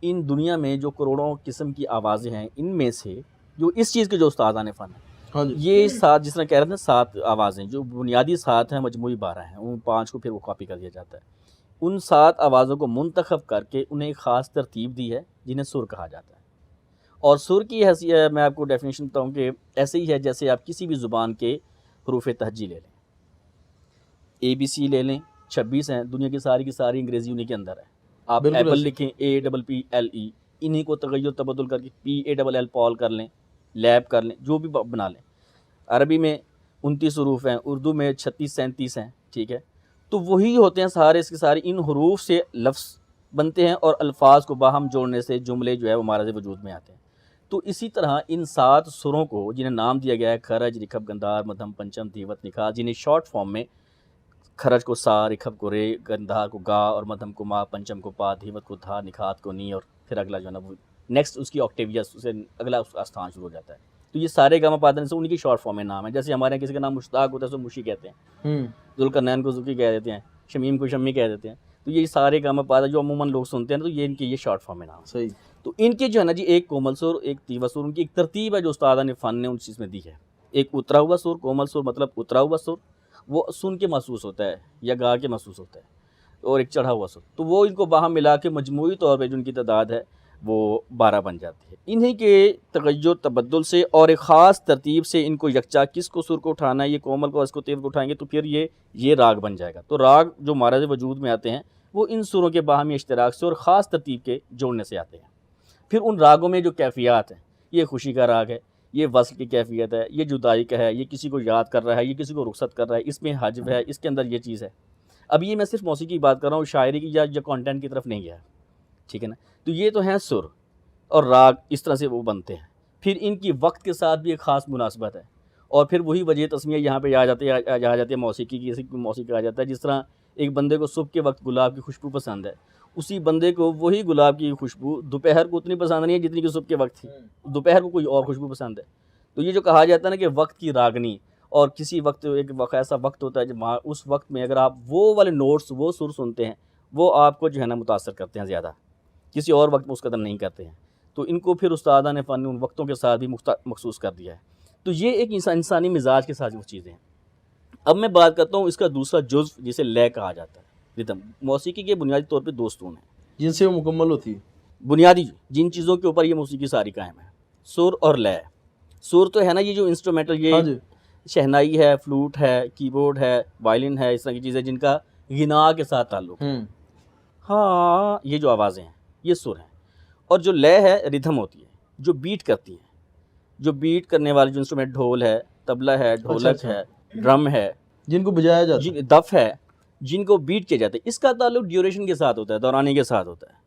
ان دنیا میں جو کروڑوں قسم کی آوازیں ہیں, ان میں سے جو اس چیز کے جو استادان فن ہیں, یہ 7 جس طرح کہہ رہے تھے 7 آوازیں جو بنیادی 7 ہیں, مجموعی 12 ہیں, ان 5 کو پھر وہ کاپی کر دیا جاتا ہے. ان 7 آوازوں کو منتخب کر کے انہیں ایک خاص ترتیب دی ہے جنہیں سر کہا جاتا ہے. اور سر کی حیثیت میں آپ کو ڈیفینیشن بتاؤں کہ ایسے ہی ہے جیسے آپ کسی بھی زبان کے حروف تہجی لے لیں, ABC لے لیں, 26 ہیں, دنیا کی ساری انگریزی انہیں کے اندر ہے. آپ ایپل لکھیں APPLE, انہیں کو تغیر تبدل کر کے PALL پال کر لیں, لیب کر لیں, جو بھی بنا لیں. عربی میں 29 حروف ہیں, اردو میں 36-37 ہیں, ٹھیک ہے. تو وہی ہوتے ہیں سارے اس کے سارے, ان حروف سے لفظ بنتے ہیں اور الفاظ کو باہم جوڑنے سے جملے جو ہے وہ ہمارے وجود میں آتے ہیں. تو اسی طرح ان 7 سروں کو جنہیں نام دیا گیا ہے کھرج, رکھب, گندھار, مدھم, پنچم, دھیوت, نکھات, جنہیں شارٹ فارم میں کھرج کو سا, رکھب کو رے, گندھار کو گا, اور مدھم کو ما, پنچم کو پا, دھیوت کو دھا, نکھات کو نی, اور پھر اگلا جو ہے نا وہ نیکسٹ اس کی آکٹیو سے اگلا آستھان شروع ہو جاتا ہے. تو یہ سارے گاما پادن سے ان کی شارٹ فارم میں نام ہے. جیسے ہمارے یہاں کسی کا نام مشتاق ہوتا ہے تو مشی کہتے ہیں, ذوالقرنین کو ذوقی کہہ دیتے ہیں, شمیم کو شمی کہہ دیتے ہیں. تو یہ سارے گاما پادا جو عموماً لوگ سنتے ہیں تو یہ ان کی یہ شارٹ فارم میں نام. صحیح. تو ان کے جو ہے نا جی ایک کومل سور ایک تیوا سور، ان کی ایک ترتیب ہے جو استاد نے فن نے ان چیز میں دی ہے. ایک اترا ہوا سور، کومل سور مطلب اترا ہوا سور، وہ سن کے محسوس ہوتا ہے یا گا کے محسوس ہوتا ہے، اور ایک چڑھا ہوا سور. تو وہ ان کو باہم ملا کے مجموعی طور پہ جو ان کی تعداد ہے وہ 12 بن جاتی ہے. انہی کے تغیر تبدل سے اور ایک خاص ترتیب سے ان کو یکجا کس کو سر کو اٹھانا ہے، یہ کومل کو اس کو تیو کو اٹھائیں گے تو پھر یہ راگ بن جائے گا. تو راگ جو مہارج وجود میں آتے ہیں وہ ان سروں کے باہمی اشتراک سے اور خاص ترتیب کے جوڑنے سے آتے ہیں. پھر ان راگوں میں جو کیفیات ہیں، یہ خوشی کا راگ ہے، یہ وصل کی کیفیت ہے، یہ جدائی کا ہے، یہ کسی کو یاد کر رہا ہے، یہ کسی کو رخصت کر رہا ہے، اس میں حجب ہے، اس کے اندر یہ چیز ہے. اب یہ میں صرف موسیقی کی بات کر رہا ہوں، شاعری کی یا کانٹینٹ کی طرف نہیں گیا، ٹھیک ہے نا. تو یہ تو ہیں سر اور راگ، اس طرح سے وہ بنتے ہیں. پھر ان کی وقت کے ساتھ بھی ایک خاص مناسبت ہے، اور پھر وہی وجہ تسمیہ یہاں پہ آ جاتی ہے موسیقی کی. موسیقی آ جاتا ہے جس طرح ایک بندے کو صبح کے وقت گلاب کی خوشبو پسند ہے، اسی بندے کو وہی گلاب کی خوشبو دوپہر کو اتنی پسند نہیں ہے جتنی کہ صبح کے وقت تھی، دوپہر کو کوئی اور خوشبو پسند ہے. تو یہ جو کہا جاتا ہے نا کہ وقت کی راگنی، اور کسی وقت ایک ایسا وقت ہوتا ہے جب اس وقت میں اگر آپ وہ والے نوٹس وہ سر سنتے ہیں وہ آپ کو جو ہے نا متاثر کرتے ہیں زیادہ، کسی اور وقت میں اس قدر نہیں کرتے ہیں. تو ان کو پھر استادہ نے فن ان وقتوں کے ساتھ بھی مخصوص کر دیا ہے. تو یہ ایک انسانی مزاج کے ساتھ وہ چیزیں ہیں. اب میں بات کرتا ہوں اس کا دوسرا جزو جسے لے کہا جاتا ہے، ردم. موسیقی کے بنیادی طور پہ دو ستون ہیں جن سے وہ مکمل ہوتی ہے. بنیادی جن چیزوں کے اوپر یہ موسیقی ساری قائم ہے، سر اور لے. سر تو ہے نا یہ جو انسٹرومنٹل، یہ شہنائی ہے، فلوٹ ہے، کی بورڈ ہے، وائلن ہے، اس طرح کی چیزیں جن کا غنا کے ساتھ تعلق ہے. ہاں یہ جو آوازیں ہیں یہ سر ہیں. اور جو لے ہے ردھم ہوتی ہے جو بیٹ کرتی ہے، جو بیٹ کرنے والے جو انسٹرومنٹ ڈھول ہے، طبلہ ہے، ڈھولک ہے، ڈرم ہے، جن کو بجایا جاتا ہے، دف ہے، جن کو بیٹ کیا جاتا ہے. اس کا تعلق ڈیوریشن کے ساتھ ہوتا ہے، دورانی کے ساتھ ہوتا ہے.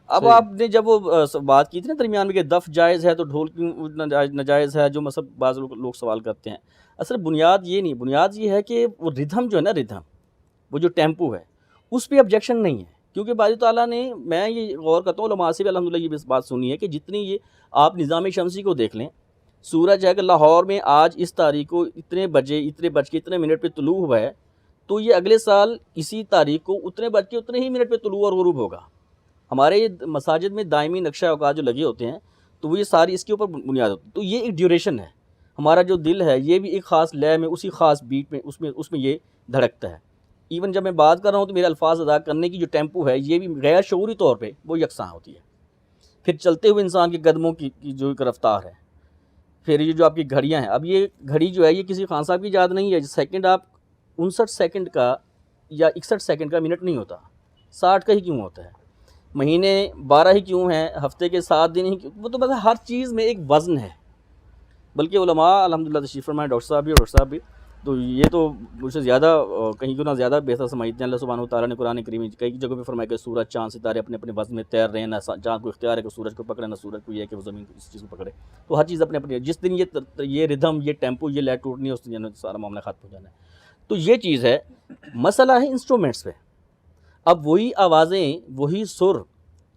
اب آپ نے جب وہ بات کی تھی نا درمیان میں کہ دف جائز ہے تو ڈھول کیوں ناجائز ہے، جو مطلب بعض لوگ سوال کرتے ہیں. اصل بنیاد یہ نہیں، بنیاد یہ ہے کہ وہ ردھم جو ہے نا، ردھم وہ جو ٹیمپو ہے اس پہ آبجیکشن نہیں ہے. کیونکہ باری تعالیٰ نے، میں یہ غور کرتا ہوں علماء سے بھی الحمدللہ یہ بات سنی ہے کہ جتنی یہ آپ نظام شمسی کو دیکھ لیں، سورج ہے کہ لاہور میں آج اس تاریخ کو اتنے بجے اتنے بج کے اتنے منٹ پہ طلوع ہوا ہے، تو یہ اگلے سال اسی تاریخ کو اتنے بج کے اتنے ہی منٹ پہ طلوع اور غروب ہوگا. ہمارے یہ مساجد میں دائمی نقشہ اوقات جو لگے ہوتے ہیں تو وہ یہ ساری اس کے اوپر بنیاد ہوتی ہے. تو یہ ایک ڈیوریشن ہے. ہمارا جو دل ہے یہ بھی ایک خاص لے میں، اسی خاص بیٹ میں، اس میں یہ دھڑکتا ہے. ایون جب میں بات کر رہا ہوں تو میرے الفاظ ادا کرنے کی جو ٹیمپو ہے یہ بھی غیر شعوری طور پہ وہ یکساں ہوتی ہے. پھر چلتے ہوئے انسان کے قدموں کی جو ایک رفتار ہے. پھر یہ جو آپ کی گھڑیاں ہیں، اب یہ گھڑی جو ہے یہ کسی خان صاحب کی یاد نہیں ہے. سیکنڈ آپ 59 سیکنڈ کا یا 61 سیکنڈ کا منٹ نہیں ہوتا، 60 کا ہی کیوں ہوتا ہے، مہینے 12 ہی کیوں ہیں، ہفتے کے 7 دن ہی کیوں. وہ تو بس ہر چیز میں ایک وزن ہے. بلکہ علماء الحمدللہ تشریف فرمائے، ڈاکٹر صاحب بھی تو یہ تو مجھ سے زیادہ کہیں گنا زیادہ بہتر سمجھتے ہیں. اللہ سبحانہ و تعالیٰ نے قرآن کریم میں کئی جگہوں پہ فرمایا کہ سورج چاند ستارے اپنے اپنے وزن میں تیر رہے ہیں، نہ چاند کو اختیار ہے کہ سورج کو پکڑے، نہ سورج کو یہ ہے کہ وہ زمین کو اس چیز کو پکڑے. تو ہر چیز اپنے اپنے، جس دن یہ ردھم، یہ ٹیمپو، یہ لے ٹوٹنی ہے اس دن سارا معاملہ ختم ہو جانا ہے. تو یہ چیز ہے. مسئلہ ہے انسٹرومنٹس پہ. اب وہی آوازیں، وہی سر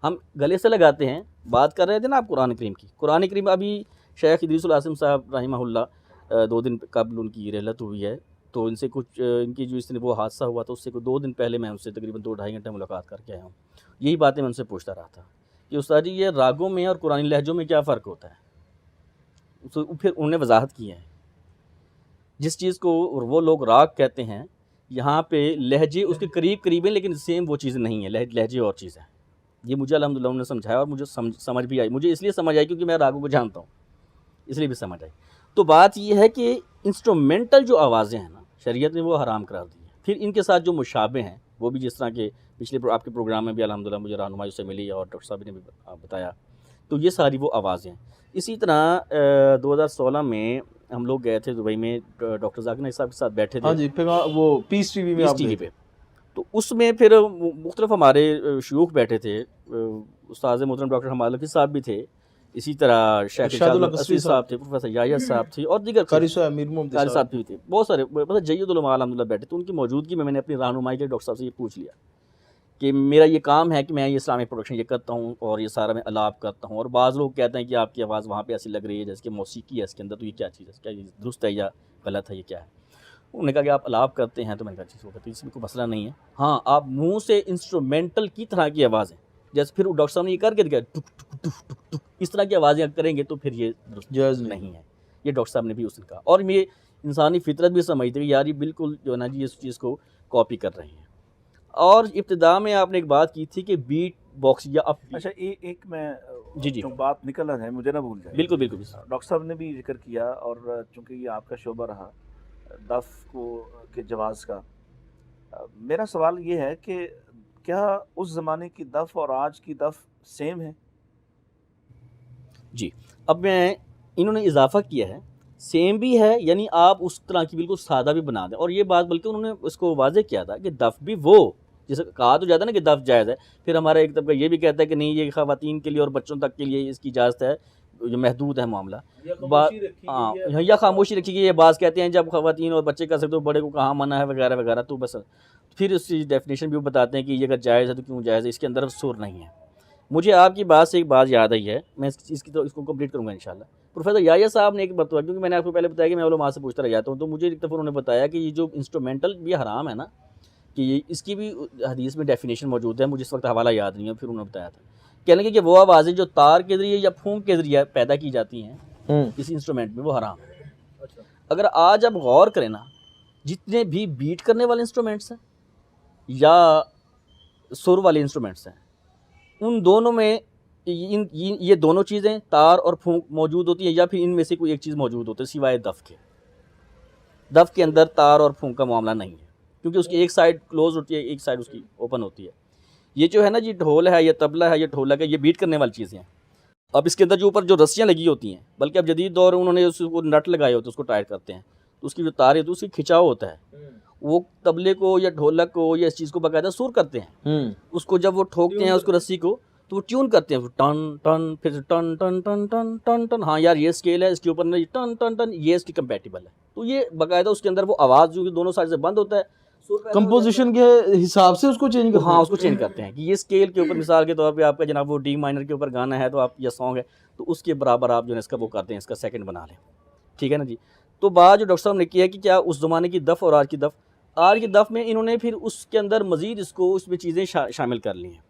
ہم گلے سے لگاتے ہیں. بات کر رہے تھے نا آپ قرآن کریم کی. قرآن کریم ابھی شیخ ادریس العاصم صاحب رحمہ اللہ 2 دن قبل ان کی رحلت ہوئی ہے، تو ان سے کچھ ان کی جو اس نے وہ حادثہ ہوا تھا اس سے 2 دن پہلے میں ان سے تقریباً 2-2.5 گھنٹے ملاقات کر کے آیا ہوں. یہی باتیں میں ان سے پوچھتا رہا تھا کہ استاد جی یہ راگوں میں اور قرآنی لہجوں میں کیا فرق ہوتا ہے. تو پھر انہوں نے وضاحت کی ہے. جس چیز کو وہ لوگ راگ کہتے ہیں، یہاں پہ لہجے اس کے قریب ہیں لیکن سیم وہ چیز نہیں ہے. لہجے اور چیز ہے. یہ مجھے الحمدللہ انہوں نے سمجھایا اور مجھے سمجھ بھی آئی. مجھے اس لیے سمجھ آئی کیونکہ میں راگوں کو جانتا ہوں، اس لیے بھی سمجھ آئی. تو بات یہ ہے کہ انسٹرومنٹل جو آوازیں ہیں نا، شریعت نے وہ حرام قرار دی ہیں. پھر ان کے ساتھ جو مشابہ ہیں وہ بھی، جس طرح کے پچھلے آپ کے پروگرام میں بھی الحمدللہ مجھے رہنمائی سے ملی اور ڈاکٹر صاحب نے بھی بتایا. تو یہ ساری وہ آوازیں ہیں. اسی طرح 2016 میں ہم لوگ گئے تھے دبئی میں، ڈاکٹر ذاکر نائک صاحب کے ساتھ بیٹھے تھے. ہاں جی، وہ پیس ٹی وی میں، پیس ٹی وی پہ. تو اس میں پھر مختلف ہمارے شیوخ بیٹھے تھے. استاذ محترم ڈاکٹر حماد الحفیظ صاحب بھی تھے، اسی طرح شیخ ارشاد القصوی صاحب تھے، پروفیسر یحییٰ صاحب تھے، اور دیگر قاری صاحب بھی تھے. بہت سارے جید علماء الحمدللہ بیٹھے. تو ان کی موجودگی میں نے اپنی رہنمائی کے ڈاکٹر صاحب سے یہ پوچھ لیا کہ میرا یہ کام ہے کہ میں یہ اسلامک پروڈکشن یہ کرتا ہوں اور یہ سارا میں الاپ کرتا ہوں. اور بعض لوگ کہتے ہیں کہ آپ کی آواز وہاں پہ ایسی لگ رہی ہے جیسے کہ موسیقی ہے اس کے اندر. تو یہ کیا چیز ہے، کیا یہ درست ہے یا غلط ہے، یہ کیا ہے؟ انہوں نے کہا کہ آپ الاپ کرتے ہیں. تو میں نے کہا چیز ہوگا تو اس میں کوئی مسئلہ نہیں ہے. ہاں آپ منہ سے انسٹرومنٹل کی طرح کی آوازیں جیسے پھر ڈاکٹر صاحب نے یہ کر کے دکھایا ٹک ٹک ٹک ٹک ٹک اس طرح کی آوازیں کریں گے تو پھر یہ جائز نہیں ہے. یہ ڈاکٹر صاحب نے بھی اس نے کہا, اور یہ انسانی فطرت بھی سمجھتے کہ یار یہ بالکل جو ہے نا جی اس چیز کو کاپی کر رہے ہیں. اور ابتدا میں آپ نے ایک بات کی تھی کہ بیٹ باکس یا اچھا ایک میں جی جو بات نکل رہا ہے مجھے نہ بھول جائے. بالکل بالکل ڈاکٹر صاحب نے بھی ذکر کیا, اور چونکہ یہ آپ کا شعبہ رہا دف کو کے جواز کا, میرا سوال یہ ہے کہ کیا اس زمانے کی دف اور آج کی دف سیم ہے؟ جی, اب میں انہوں نے اضافہ کیا ہے, سیم بھی ہے, یعنی آپ اس طرح کی بالکل سادہ بھی بنا دیں. اور یہ بات بلکہ انہوں نے اس کو واضح کیا تھا کہ دف بھی وہ جیسے کہا تو جاتا ہے نا کہ دف جائز ہے, پھر ہمارا ایک طبقہ یہ بھی کہتا ہے کہ نہیں یہ خواتین کے لیے اور بچوں تک کے لیے اس کی اجازت ہے, جو محدود ہے معاملہ. ہاں, یا خاموشی رکھی گئی. یہ بعض کہتے ہیں جب خواتین اور بچے کر سکتے ہو بڑے کو کہاں منع ہے وغیرہ وغیرہ. تو بس پھر اس کی ڈیفینیشن بھی وہ بتاتے ہیں کہ یہ اگر جائز ہے تو کیوں جائز ہے, اس کے اندر سور نہیں ہے. مجھے آپ کی بات سے ایک بات یاد آئی ہے, میں اس کو کمپلیٹ کروں گا انشاءاللہ. پروفیسر یحییٰ صاحب نے ایک مرتبہ, کیونکہ میں نے آپ کو پہلے بتایا کہ میں علماء سے پوچھتا رہ جاتا ہوں, تو مجھے ایک دفعہ انہوں نے بتایا کہ یہ جو انسٹرومنٹل بھی حرام ہے نا, کہ اس کی بھی حدیث میں ڈیفینیشن موجود ہے. مجھے اس وقت حوالہ یاد نہیں ہے, پھر انہوں نے بتایا تھا. کہنے لگے کہ وہ آوازیں جو تار کے ذریعے یا پھونک کے ذریعے پیدا کی جاتی ہیں کسی انسٹرومنٹ میں, وہ حرام ہے. اگر آج آپ غور کریں نا, جتنے بھی بیٹ کرنے والے انسٹرومنٹس ہیں یا سر والے انسٹرومنٹس ہیں, ان دونوں میں یہ دونوں چیزیں تار اور پھونک موجود ہوتی ہیں, یا پھر ان میں سے کوئی ایک چیز موجود ہوتی ہے سوائے دف کے. دف کے اندر تار اور پھونک کا معاملہ نہیں ہے, کیونکہ اس کی ایک سائڈ کلوز ہوتی ہے, ایک سائڈ اس کی اوپن ہوتی ہے. یہ جو ہے نا جی ڈھول ہے, یہ طبلہ ہے, یہ ڈھولک ہے, یہ بیٹ کرنے والی چیزیں ہیں. اب اس کے اندر جو اوپر جو رسیاں لگی ہوتی ہیں, بلکہ اب جدید دور انہوں نے اس کو نٹ لگائے ہوتے ہیں, اس کو ٹائٹ کرتے ہیں, تو اس کی جو تار ہے تو اس کی کھچاؤ ہوتا ہے. وہ طبلے کو یا ڈھولک کو یا اس چیز کو باقاعدہ سور کرتے ہیں. اس کو جب وہ ٹھوکتے ہیں اس کو رسی کو, تو وہ ٹیون کرتے ہیں, ٹن ٹن پھر ٹن ٹن ٹن ٹن ٹن ٹن. ہاں یار یہ اسکیل ہے, اس کے اوپر ٹن ٹن ٹن, یہ اس کی کمپیٹیبل ہے. تو یہ باقاعدہ اس کے اندر وہ آواز جو دونوں سائڈ سے بند ہوتا ہے, کمپوزیشن کے حساب سے اس کو چینج کرتے ہیں. ہاں اس کو چینج کرتے ہیں کہ یہ اسکیل کے اوپر مثال کے طور پہ آپ کا جناب وہ ڈی مائنر کے اوپر گانا ہے تو آپ یا سانگ ہے, تو اس کے برابر آپ جو ہے اس کا وہ کرتے ہیں, اس کا سیکنڈ بنا لیں. ٹھیک ہے نا جی. تو بات جو ڈاکٹر صاحب نے کیا کہ کیا اس زمانے کی دف اور آج کی دف میں انہوں نے پھر اس کے اندر مزید اس میں چیزیں شامل کر لی ہیں.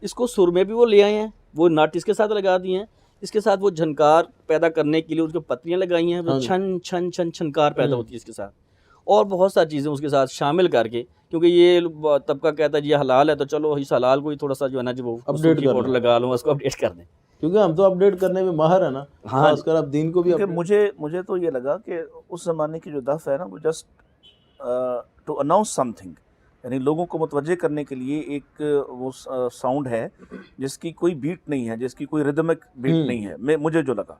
اس کو سر میں بھی وہ لے آئے ہیں, وہ نٹ اس کے ساتھ لگا دیے ہیں, اس کے ساتھ وہ جھنکار پیدا کرنے کے لیے اس کو پتریاں لگائی ہیں, وہ چھن چھن چھن چھنکار پیدا ہوتی ہے اس کے ساتھ, اور بہت ساری چیزیں اس کے ساتھ شامل کر کے, کیونکہ یہ طبقہ کہتا ہے یہ حلال ہے تو چلو اس حلال کو ہی تھوڑا سا جو ہے نا جو وہ اپڈیٹ کی فوٹو لگا لوں, اس کو اپڈیٹ کر دیں, کیونکہ ہم تو اپڈیٹ کرنے میں ماہر ہیں نا. ہاں خاص کر اب دین کو بھی. مجھے تو یہ لگا کہ اس زمانے کی جو دف ہے نا وہ just to announce something, یعنی لوگوں کو متوجہ کرنے کے لیے ایک وہ ساؤنڈ ہے جس کی کوئی بیٹ نہیں ہے, جس کی کوئی ردمک بیٹ نہیں ہے, مجھے جو لگا,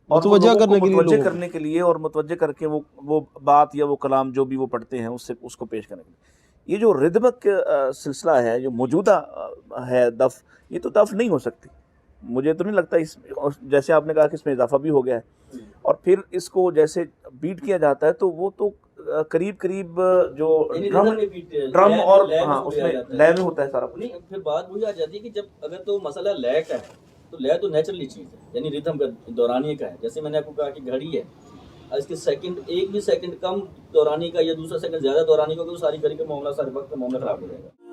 اور متوجہ کرنے کے لیے اور متوجہ کر کے وہ بات یا وہ کلام جو بھی وہ پڑھتے ہیں اس کو پیش کرنے کے لیے. یہ جو ردمک سلسلہ ہے جو موجودہ ہے دف, یہ تو دف نہیں ہو سکتی. مجھے تو نہیں لگتا اس, جیسے آپ نے کہا کہ اس میں اضافہ بھی ہو گیا ہے, اور پھر اس کو جیسے بیٹ کیا جاتا ہے تو وہ تو قریب جو ڈرم اور ہاں اس میں لے میں ہوتا ہے سارا کچھ. پھر بات وہی آ جاتی ہے کہ جب اگر تو مسئلہ لے کا ہے تو لے تو نیچرلی چیز ہے, یعنی ردھم کا دورانی کا ہے. جیسے میں نے آپ کو کہا کہ گھڑی ہے, اس کے سیکنڈ ایک بھی سیکنڈ کم دورانی کا یا دوسرا سیکنڈ زیادہ دورانی کا, تو ساری گھڑی کا معاملہ, سارے وقت کا معاملہ خراب ہو جائے گا.